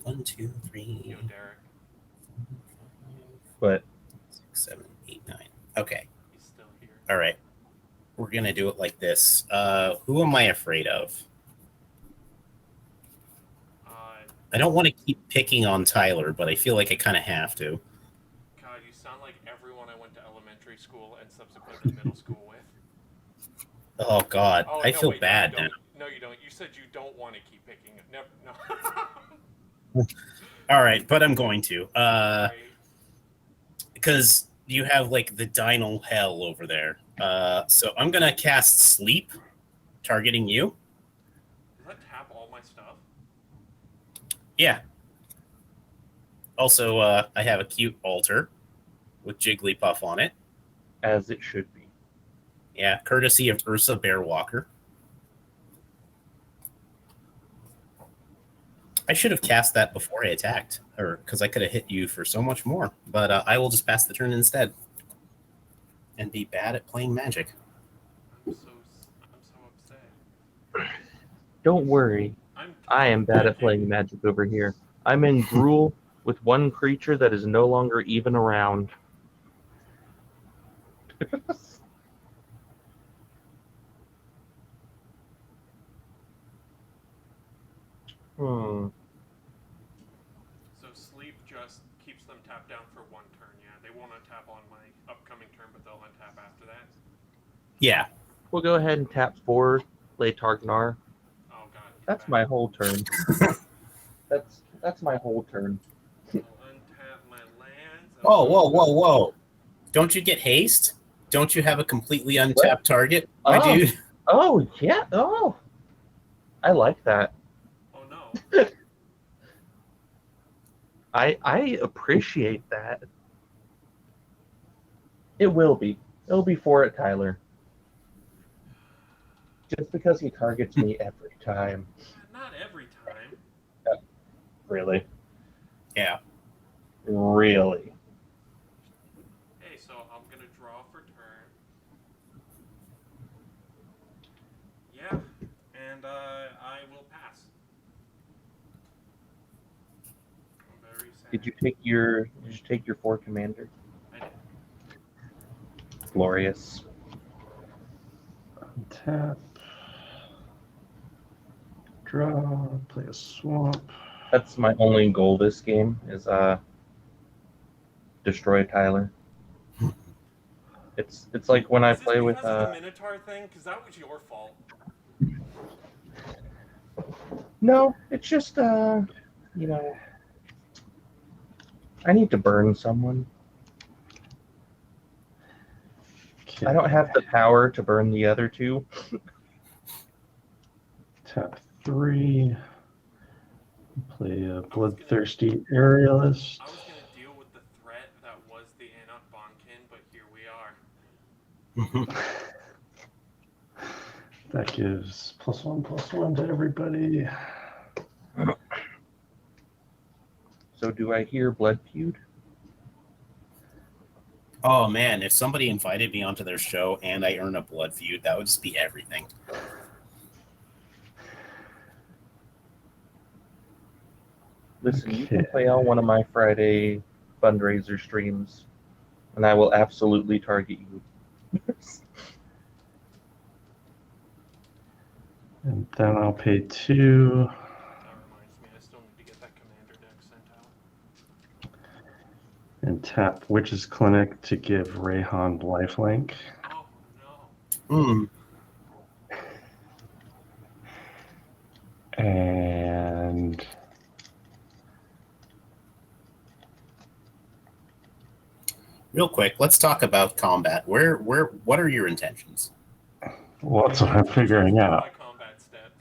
1, 2, 3, Yo, Derek, But 6, 7, 8, 9. Okay. he's still here. All right. We're gonna do it like this. Who am I afraid of? I don't want to keep picking on Tyler, but I feel like I kind of have to. God, you sound like everyone I went to elementary school and subsequently middle school with. Oh God, Oh, I no, feel wait, bad no, now. No, you don't. You said you don't want to keep picking. No, no. All right, but I'm going to. Right. Because you have like the Dino Hell over there. So I'm gonna cast Sleep, targeting you. Does that tap all my stuff? Yeah. Also, I have a cute altar with Jigglypuff on it. as it should be. Yeah, courtesy of Urza Bearwalker. I should have cast that before I attacked, or because I could have hit you for so much more. But I will just pass the turn instead, and be bad at playing Magic. I'm so upset. Don't worry, I am bad at playing Magic over here. I'm in Gruul with one creature that is no longer even around. So sleep just keeps them tapped down for one turn. Yeah, they won't untap on my upcoming turn, but they'll untap after that. Yeah. We'll go ahead and tap 4, play Targnar. Oh god. That's my whole turn. That's my whole turn. I'll untap my lands. Whoa, whoa, whoa, whoa! Don't you get haste? Don't you have a completely untapped target, my dude? Oh, yeah. Oh. I like that. Oh no. I appreciate that. It will be. It'll be 4 at Tyler. Just because he targets me every time. Not every time. Really? Yeah. Really? Hey, so I'm gonna draw for turn. Yeah, and I will pass. I'm very sad. Did you take your 4 commander? I did. Glorious. Tap. Draw. Play a swamp. That's my only goal this game is destroy Tyler. It's like when I Is this play with because of the Minotaur thing? Because that was your fault. No, it's just you know, I need to burn someone. Okay. I don't have the power to burn the other 2. Tap 3. Play a bloodthirsty aerialist. I was gonna deal with the threat that was the Anok Bonkin, but here we are. That gives +1/+1 to everybody. So do I hear Blood Feud? Oh man, if somebody invited me onto their show and I earn a blood feud, that would just be everything. Listen, you can play on one of my Friday fundraiser streams, and I will absolutely target you. And then I'll pay 2. That reminds me, I still need to get that commander deck sent out. And tap Witch's Clinic to give Reyhan lifelink. Oh no. And Real quick, let's talk about combat. What are your intentions? well, that's what I'm figuring out. My combat stat.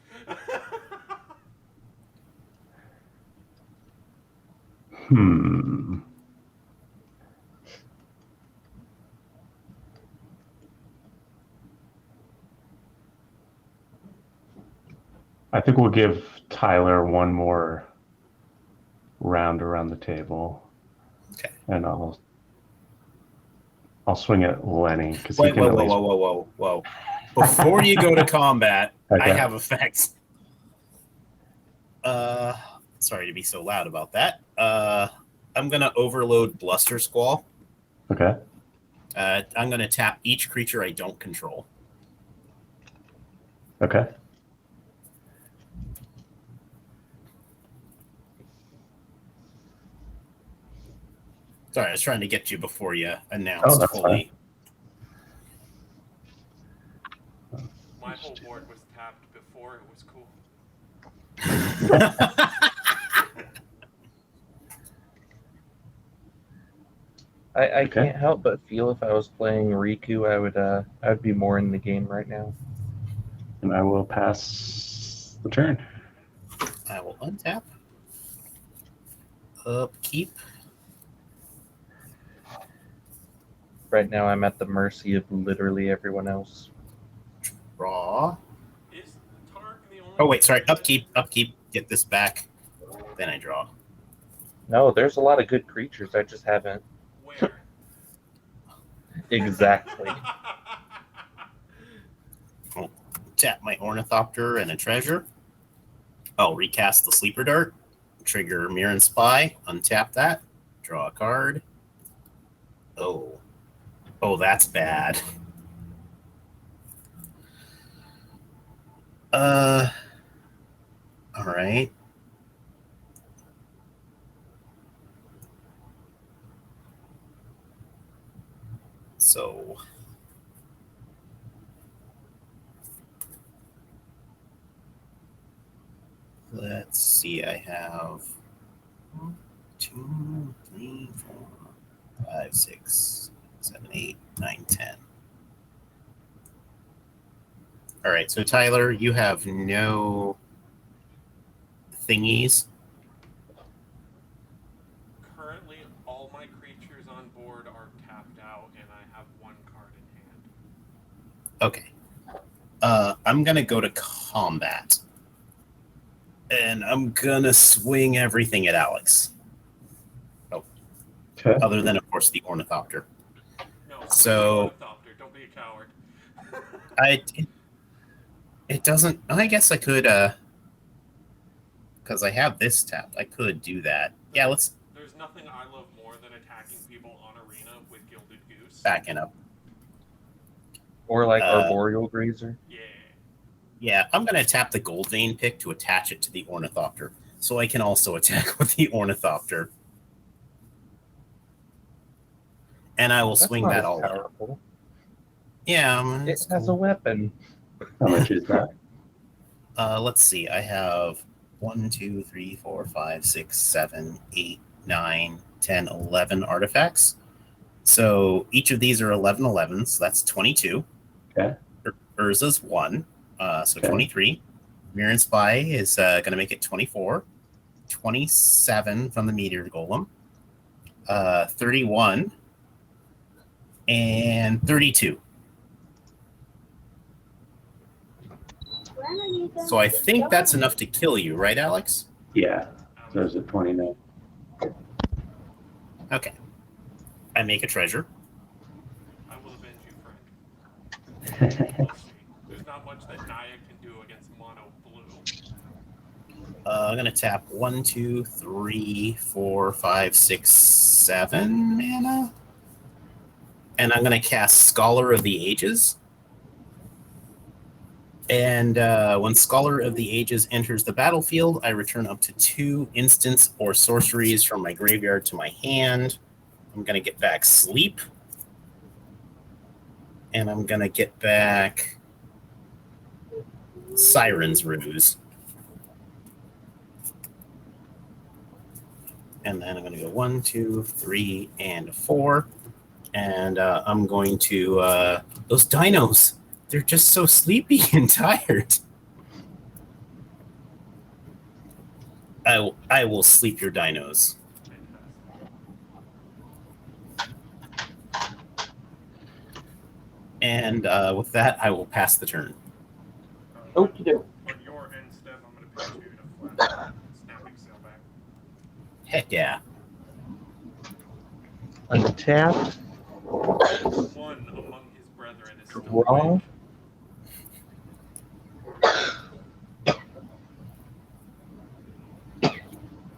I think we'll give Tyler one more round around the table. Okay. And I'll swing at Lenny because Wait, whoa. Before you go to combat, Okay. I have effects. Sorry to be so loud about that. I'm gonna overload Bluster Squall. Okay. I'm gonna tap each creature I don't control. Okay. Sorry, I was trying to get you before you Oh, announced that's fully. My whole board was tapped before it was cool. I Okay. can't help but feel if I was playing Riku, I would be more in the game right now. And I will pass the turn. I will untap. Upkeep. Right now, I'm at the mercy of literally everyone else. Draw. Is Targ the only? Oh wait, sorry. Upkeep. Get this back. Then I draw. No, there's a lot of good creatures. I just haven't. Where? Exactly. Tap my Ornithopter and a treasure. I'll recast the Sleeper Dart. Trigger Mirror and Spy. Untap that. Draw a card. Oh, that's bad. All right. So let's see. I have 1, 2, 3, 4, 5, 6, 7, 8, 9, 10. All right. So Tyler, you have no thingies. Currently, all my creatures on board are tapped out, and I have 1 card in hand. Okay. I'm gonna go to combat, and I'm gonna swing everything at Alex. Okay. Other than, of course, the Ornithopter. No, So- Ornithopter, don't be a coward. It doesn't. I guess I could. Because I have this tapped, I could do that. Yeah, let's There's nothing I love more than attacking people on Arena with Gilded Goose. back it up. Or like Arboreal Grazer. Yeah. Yeah, I'm gonna tap the Gold Vein pick to attach it to the Ornithopter, so I can also attack with the Ornithopter. And I will That's swing not that as all out. powerful. Yeah, It has a weapon. How much is that? let's see. I have 1, 2, 3, 4, 5, 6, 7, 8, 9, 10, 11 artifacts. So each of these are 11 11s. So that's 22. Okay. Urza's 1. So Okay. 23. Mirror and Spy is going to make it 24. 27 from the Meteor Golem. 31. And 32. So I think that's enough to kill you, right, Alex? Yeah. So there's a 29. Okay. I make a treasure. There's not much that Naya can do against mono blue. I'm gonna tap 1, 2, 3, 4, 5, 6, 7 mana. And I'm gonna cast Scholar of the Ages. And when Scholar of the Ages enters the battlefield, I return up to 2 instants or sorceries from my graveyard to my hand. I'm going to get back Sleep. And I'm going to get back Siren's Ruse. And then I'm going to go 1, 2, 3, and 4. And I'm going to... those dinos! They're just so sleepy and tired. I will sleep your dinos. And with that, I will pass the turn. Okie doke. On your end step, I'm going to pitch you in a flat snapping sailback. Heck yeah. Untap. One among his brethren is still Draw. awake.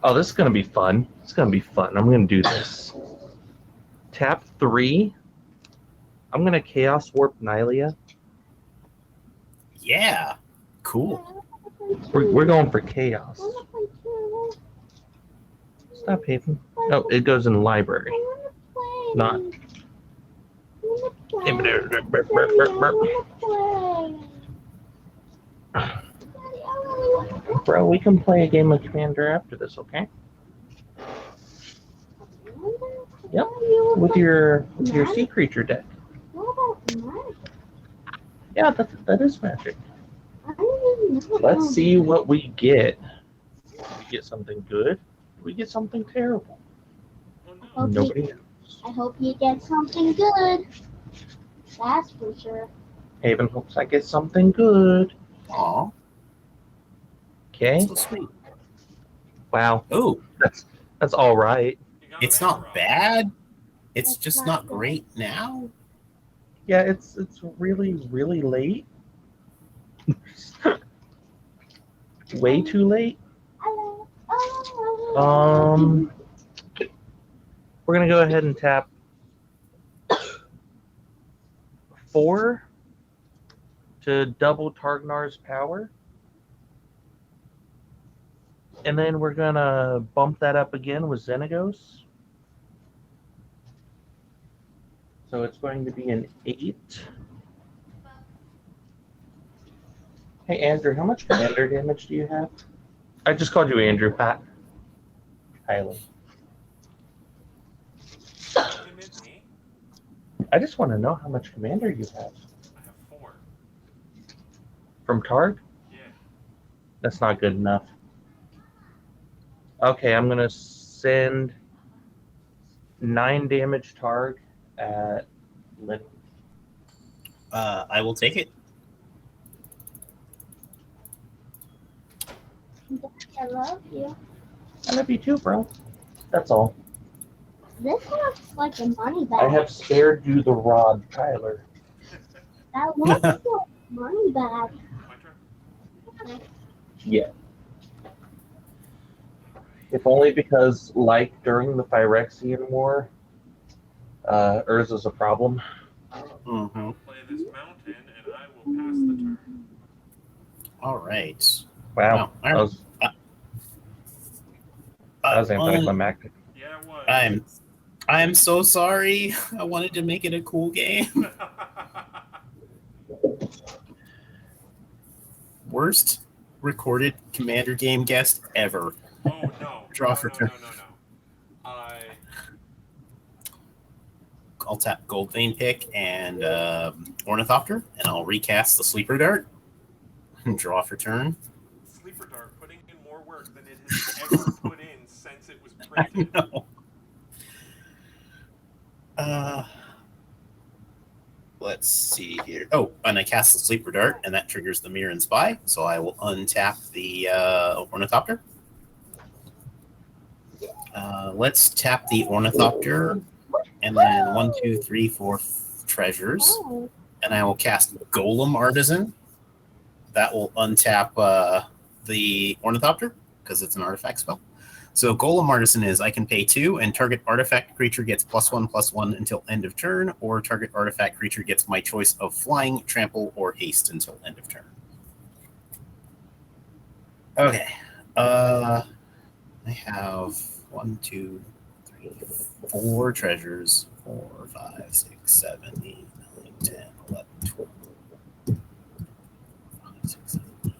Oh, this is going to be fun. It's going to be fun. I'm going to do this. Tap 3. I'm going to Chaos Warp Nylea. Yeah. Cool. We're going for Chaos. Stop, Haven. Oh, it goes in Library. Not. Bro, we can play a game of Commander after this, okay? Yep, with your sea creature deck. Yeah, that is magic. Let's see what we get. Do we get something good? Do we get something terrible? Oh, no. Nobody knows. I hope you get something good. That's for sure. Haven hopes I get something good. Aw, Okay. so sweet. Wow, Oh, that's all right. You got a it's mana not rock. bad. It's It's just not not good. great now. Yeah, it's really late. Way too late. We're gonna go ahead and tap 4 to double Targnar's power. And then we're gonna bump that up again with Xenagos. So it's going to be an 8. Hey Andrew, how much commander damage do you have? I just called you Andrew, Pat. Kylie. Timid me? I just want to know how much commander you have. I have 4. From Targ? Yeah. That's not good enough. Okay, I'm gonna send 9 damage Targ at Lin. I will take it. I love you. I love you too, bro. That's all. This looks like a money bag. I have spared you the rod, Tyler. That looks like a money bag. My turn? Yeah. If only because, like during the Phyrexian War, Urza's a problem. Mm-hmm. Play this mountain, and I will pass the turn. All right. Wow, Wow. that was anticlimactic. Yeah, it was. I'm so sorry. I wanted to make it a cool game. Worst recorded Commander game guest ever. Oh, no. Draw no, for no, turn. No. I'll tap Gold Vein Pick and Ornithopter, and I'll recast the Sleeper Dart. Draw for turn. Sleeper Dart putting in more work than it has ever put in since it was printed. No. Let's see here. Oh, and I cast the Sleeper Dart, and that triggers the Mirror and Spy. So I will untap the Ornithopter. Let's tap the Ornithopter, and then 1, 2, 3, 4 treasures. Oh, and I will cast Golem Artisan. That will untap the Ornithopter because it's an artifact spell. So Golem Artisan is I can pay 2, and target artifact creature gets +1/+1 until end of turn, or target artifact creature gets my choice of flying, trample, or haste until end of turn. Okay. I have 1, 2, 3, 4 treasures. 4, 5, 6, 7, 8, 9, 10, 11, 12. 5, 6, 7, 8,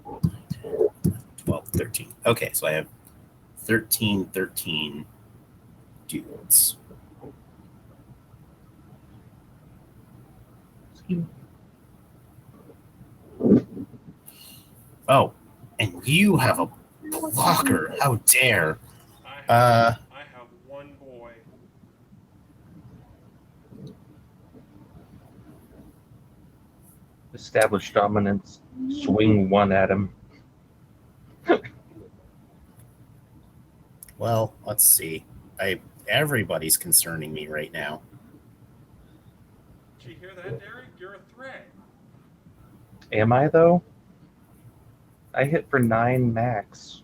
9, 10, 11, 12, 13. Okay, so I have 13 dudes. Oh, and you have a blocker. How dare. I have one boy. Establish dominance. Swing 1 at him. Well, let's see. Everybody's concerning me right now. Did you hear that, Derek? You're a threat. Am I, though? I hit for 9 max.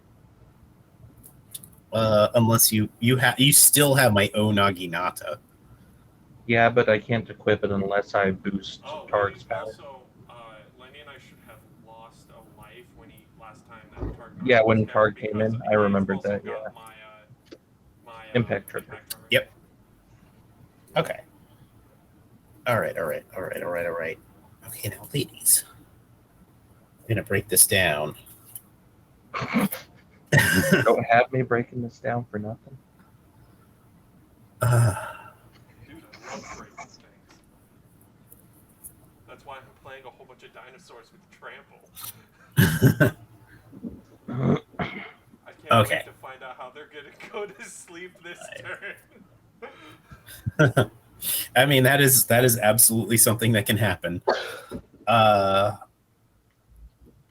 Unless you still have my Onaginata. Yeah, but I can't equip it unless I boost Targ's power. Also, Lenny and I should have lost a life when last time that Targ. Yeah, when Targ came in, I remembered that. Yeah. My Impact trigger. Yep. Okay. All right. Okay, now, ladies, I'm gonna break this down. Don't have me breaking this down for nothing. Dude, I love breaking things. That's why I'm playing a whole bunch of dinosaurs with trample. I can't wait to find out how they're gonna go to sleep this turn. I mean, that is absolutely something that can happen.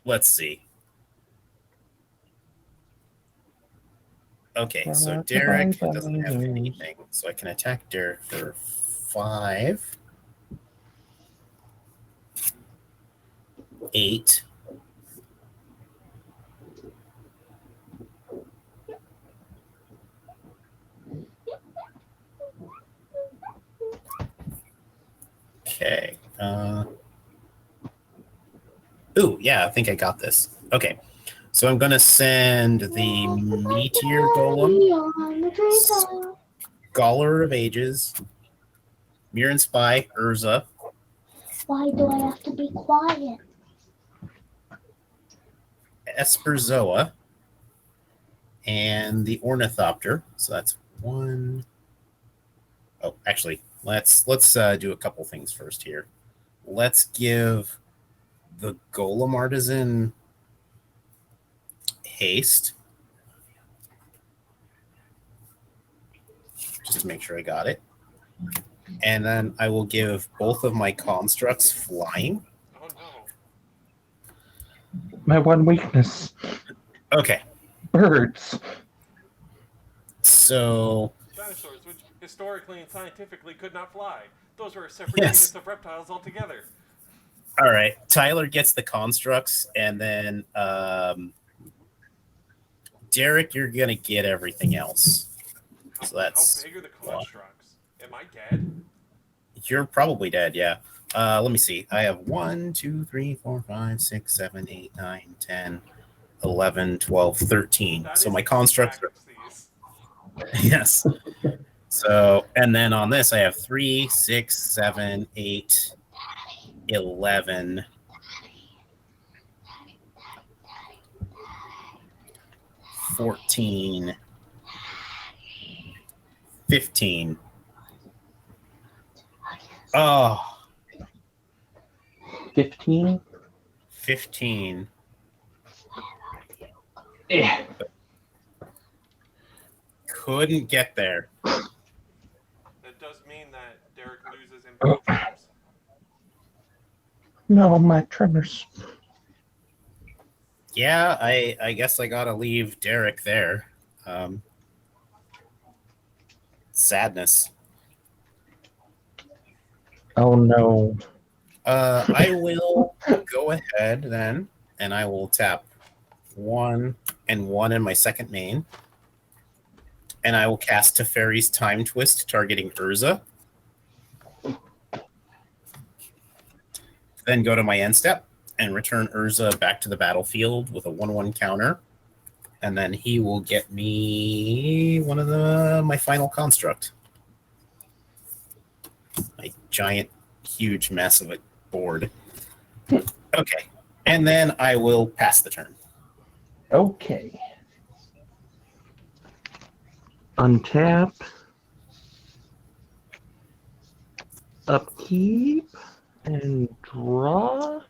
Let's see. Okay, so Derek doesn't have anything, so I can attack Derek for 5, 8. Okay. Ooh, yeah, I think I got this. Okay. So I'm going to send the Meteor Golem, Scholar of Ages, Mirren Spy, Urza. Why do I have to be quiet? Esperzoa, and the Ornithopter. So that's 1. Oh, actually, let's do a couple things first here. Let's give the Golem Artisan haste, just to make sure I got it. And then I will give both of my constructs flying. Oh no. My one weakness. Okay. Birds. So Dinosaurs, which historically and scientifically could not fly. Those were separate units of reptiles altogether. All right. Tyler gets the constructs, and then Derek, you're going to get everything else. So that's... How big are the constructs? Am I dead? You're probably dead, yeah. Let me see. I have 1, 2, 3, 4, 5, 6, 7, 8, 9, 10, 11, 12, 13. So my constructs are... Yes. So, and then on this, I have 3, 6, 7, 8, 11, 14, 15. Oh. 15? 15. Yeah. Couldn't get there. That does mean that Derek loses in both games. No, my tremors. Yeah, I guess I gotta leave Derek there. Sadness. Oh no. I will go ahead then, and I will tap 1 and 1 in my second main. And I will cast Teferi's Time Twist, targeting Urza. Then go to my end step and return Urza back to the battlefield with a 1/1 counter. And then he will get me one of my final construct. My giant, huge mess of a board. Okay. And then I will pass the turn. Okay. Untap. Upkeep. And draw.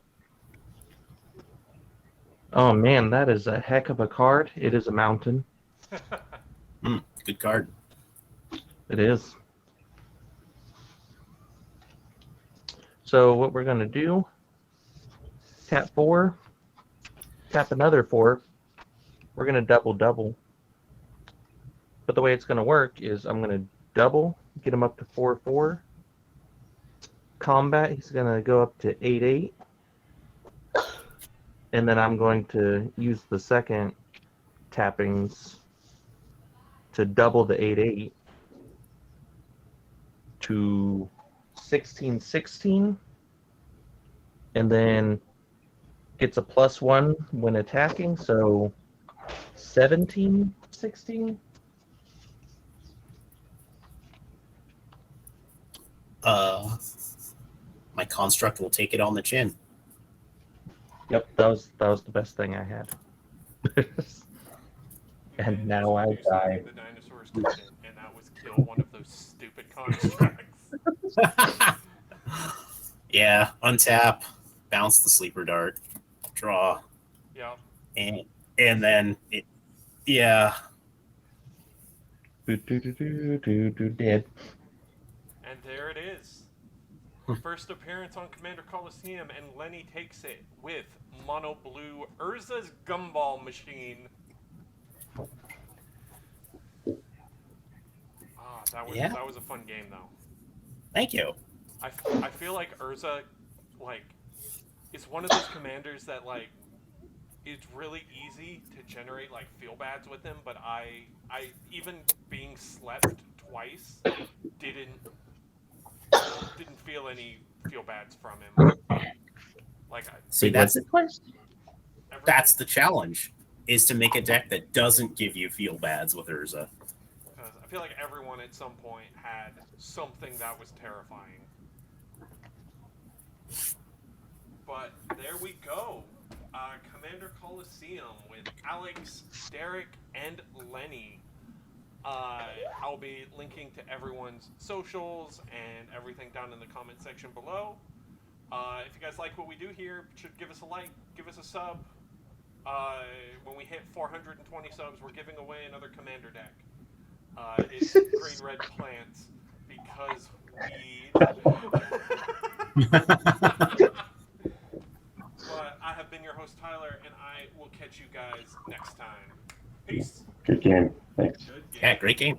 Oh man, that is a heck of a card. It is a mountain. Good card. It is. So what we're going to do, tap 4, tap another 4. We're going to double. But the way it's going to work is I'm going to double, get him up to 4/4. Combat, he's going to go up to 8/8. And then I'm going to use the second tappings to double the 8/8 to 16/16, and then gets a +1 when attacking, so 17/16. My construct will take it on the chin. Yep, that was the best thing I had. And now I die. The dinosaurs did it, and that was kill one of those stupid constructs. Yeah, untap, bounce the sleeper dart, draw, Yeah. and then yeah. Dead. And there it is. First appearance on Commander Colosseum, and Lenny takes it with mono blue Urza's Gumball Machine. That was a fun game though. Thank you. I feel like Urza, is one of those commanders that it's really easy to generate feel bads with him, but I even being slept twice didn't feel any feel bads from him. See, that's the challenge, is to make a deck that doesn't give you feel bads with Urza. I feel like everyone at some point had something that was terrifying. But there we go. Commander Colosseum with Alex, Derek, and Lenny. I'll be linking to everyone's socials and everything down in the comment section below. If you guys like what we do here, should give us a like, give us a sub. When we hit 420 subs, we're giving away another Commander deck. It's green red plants because we. But I have been your host Tyler, and I will catch you guys next time. Peace. Good game. Thanks. Good game. Yeah, great game.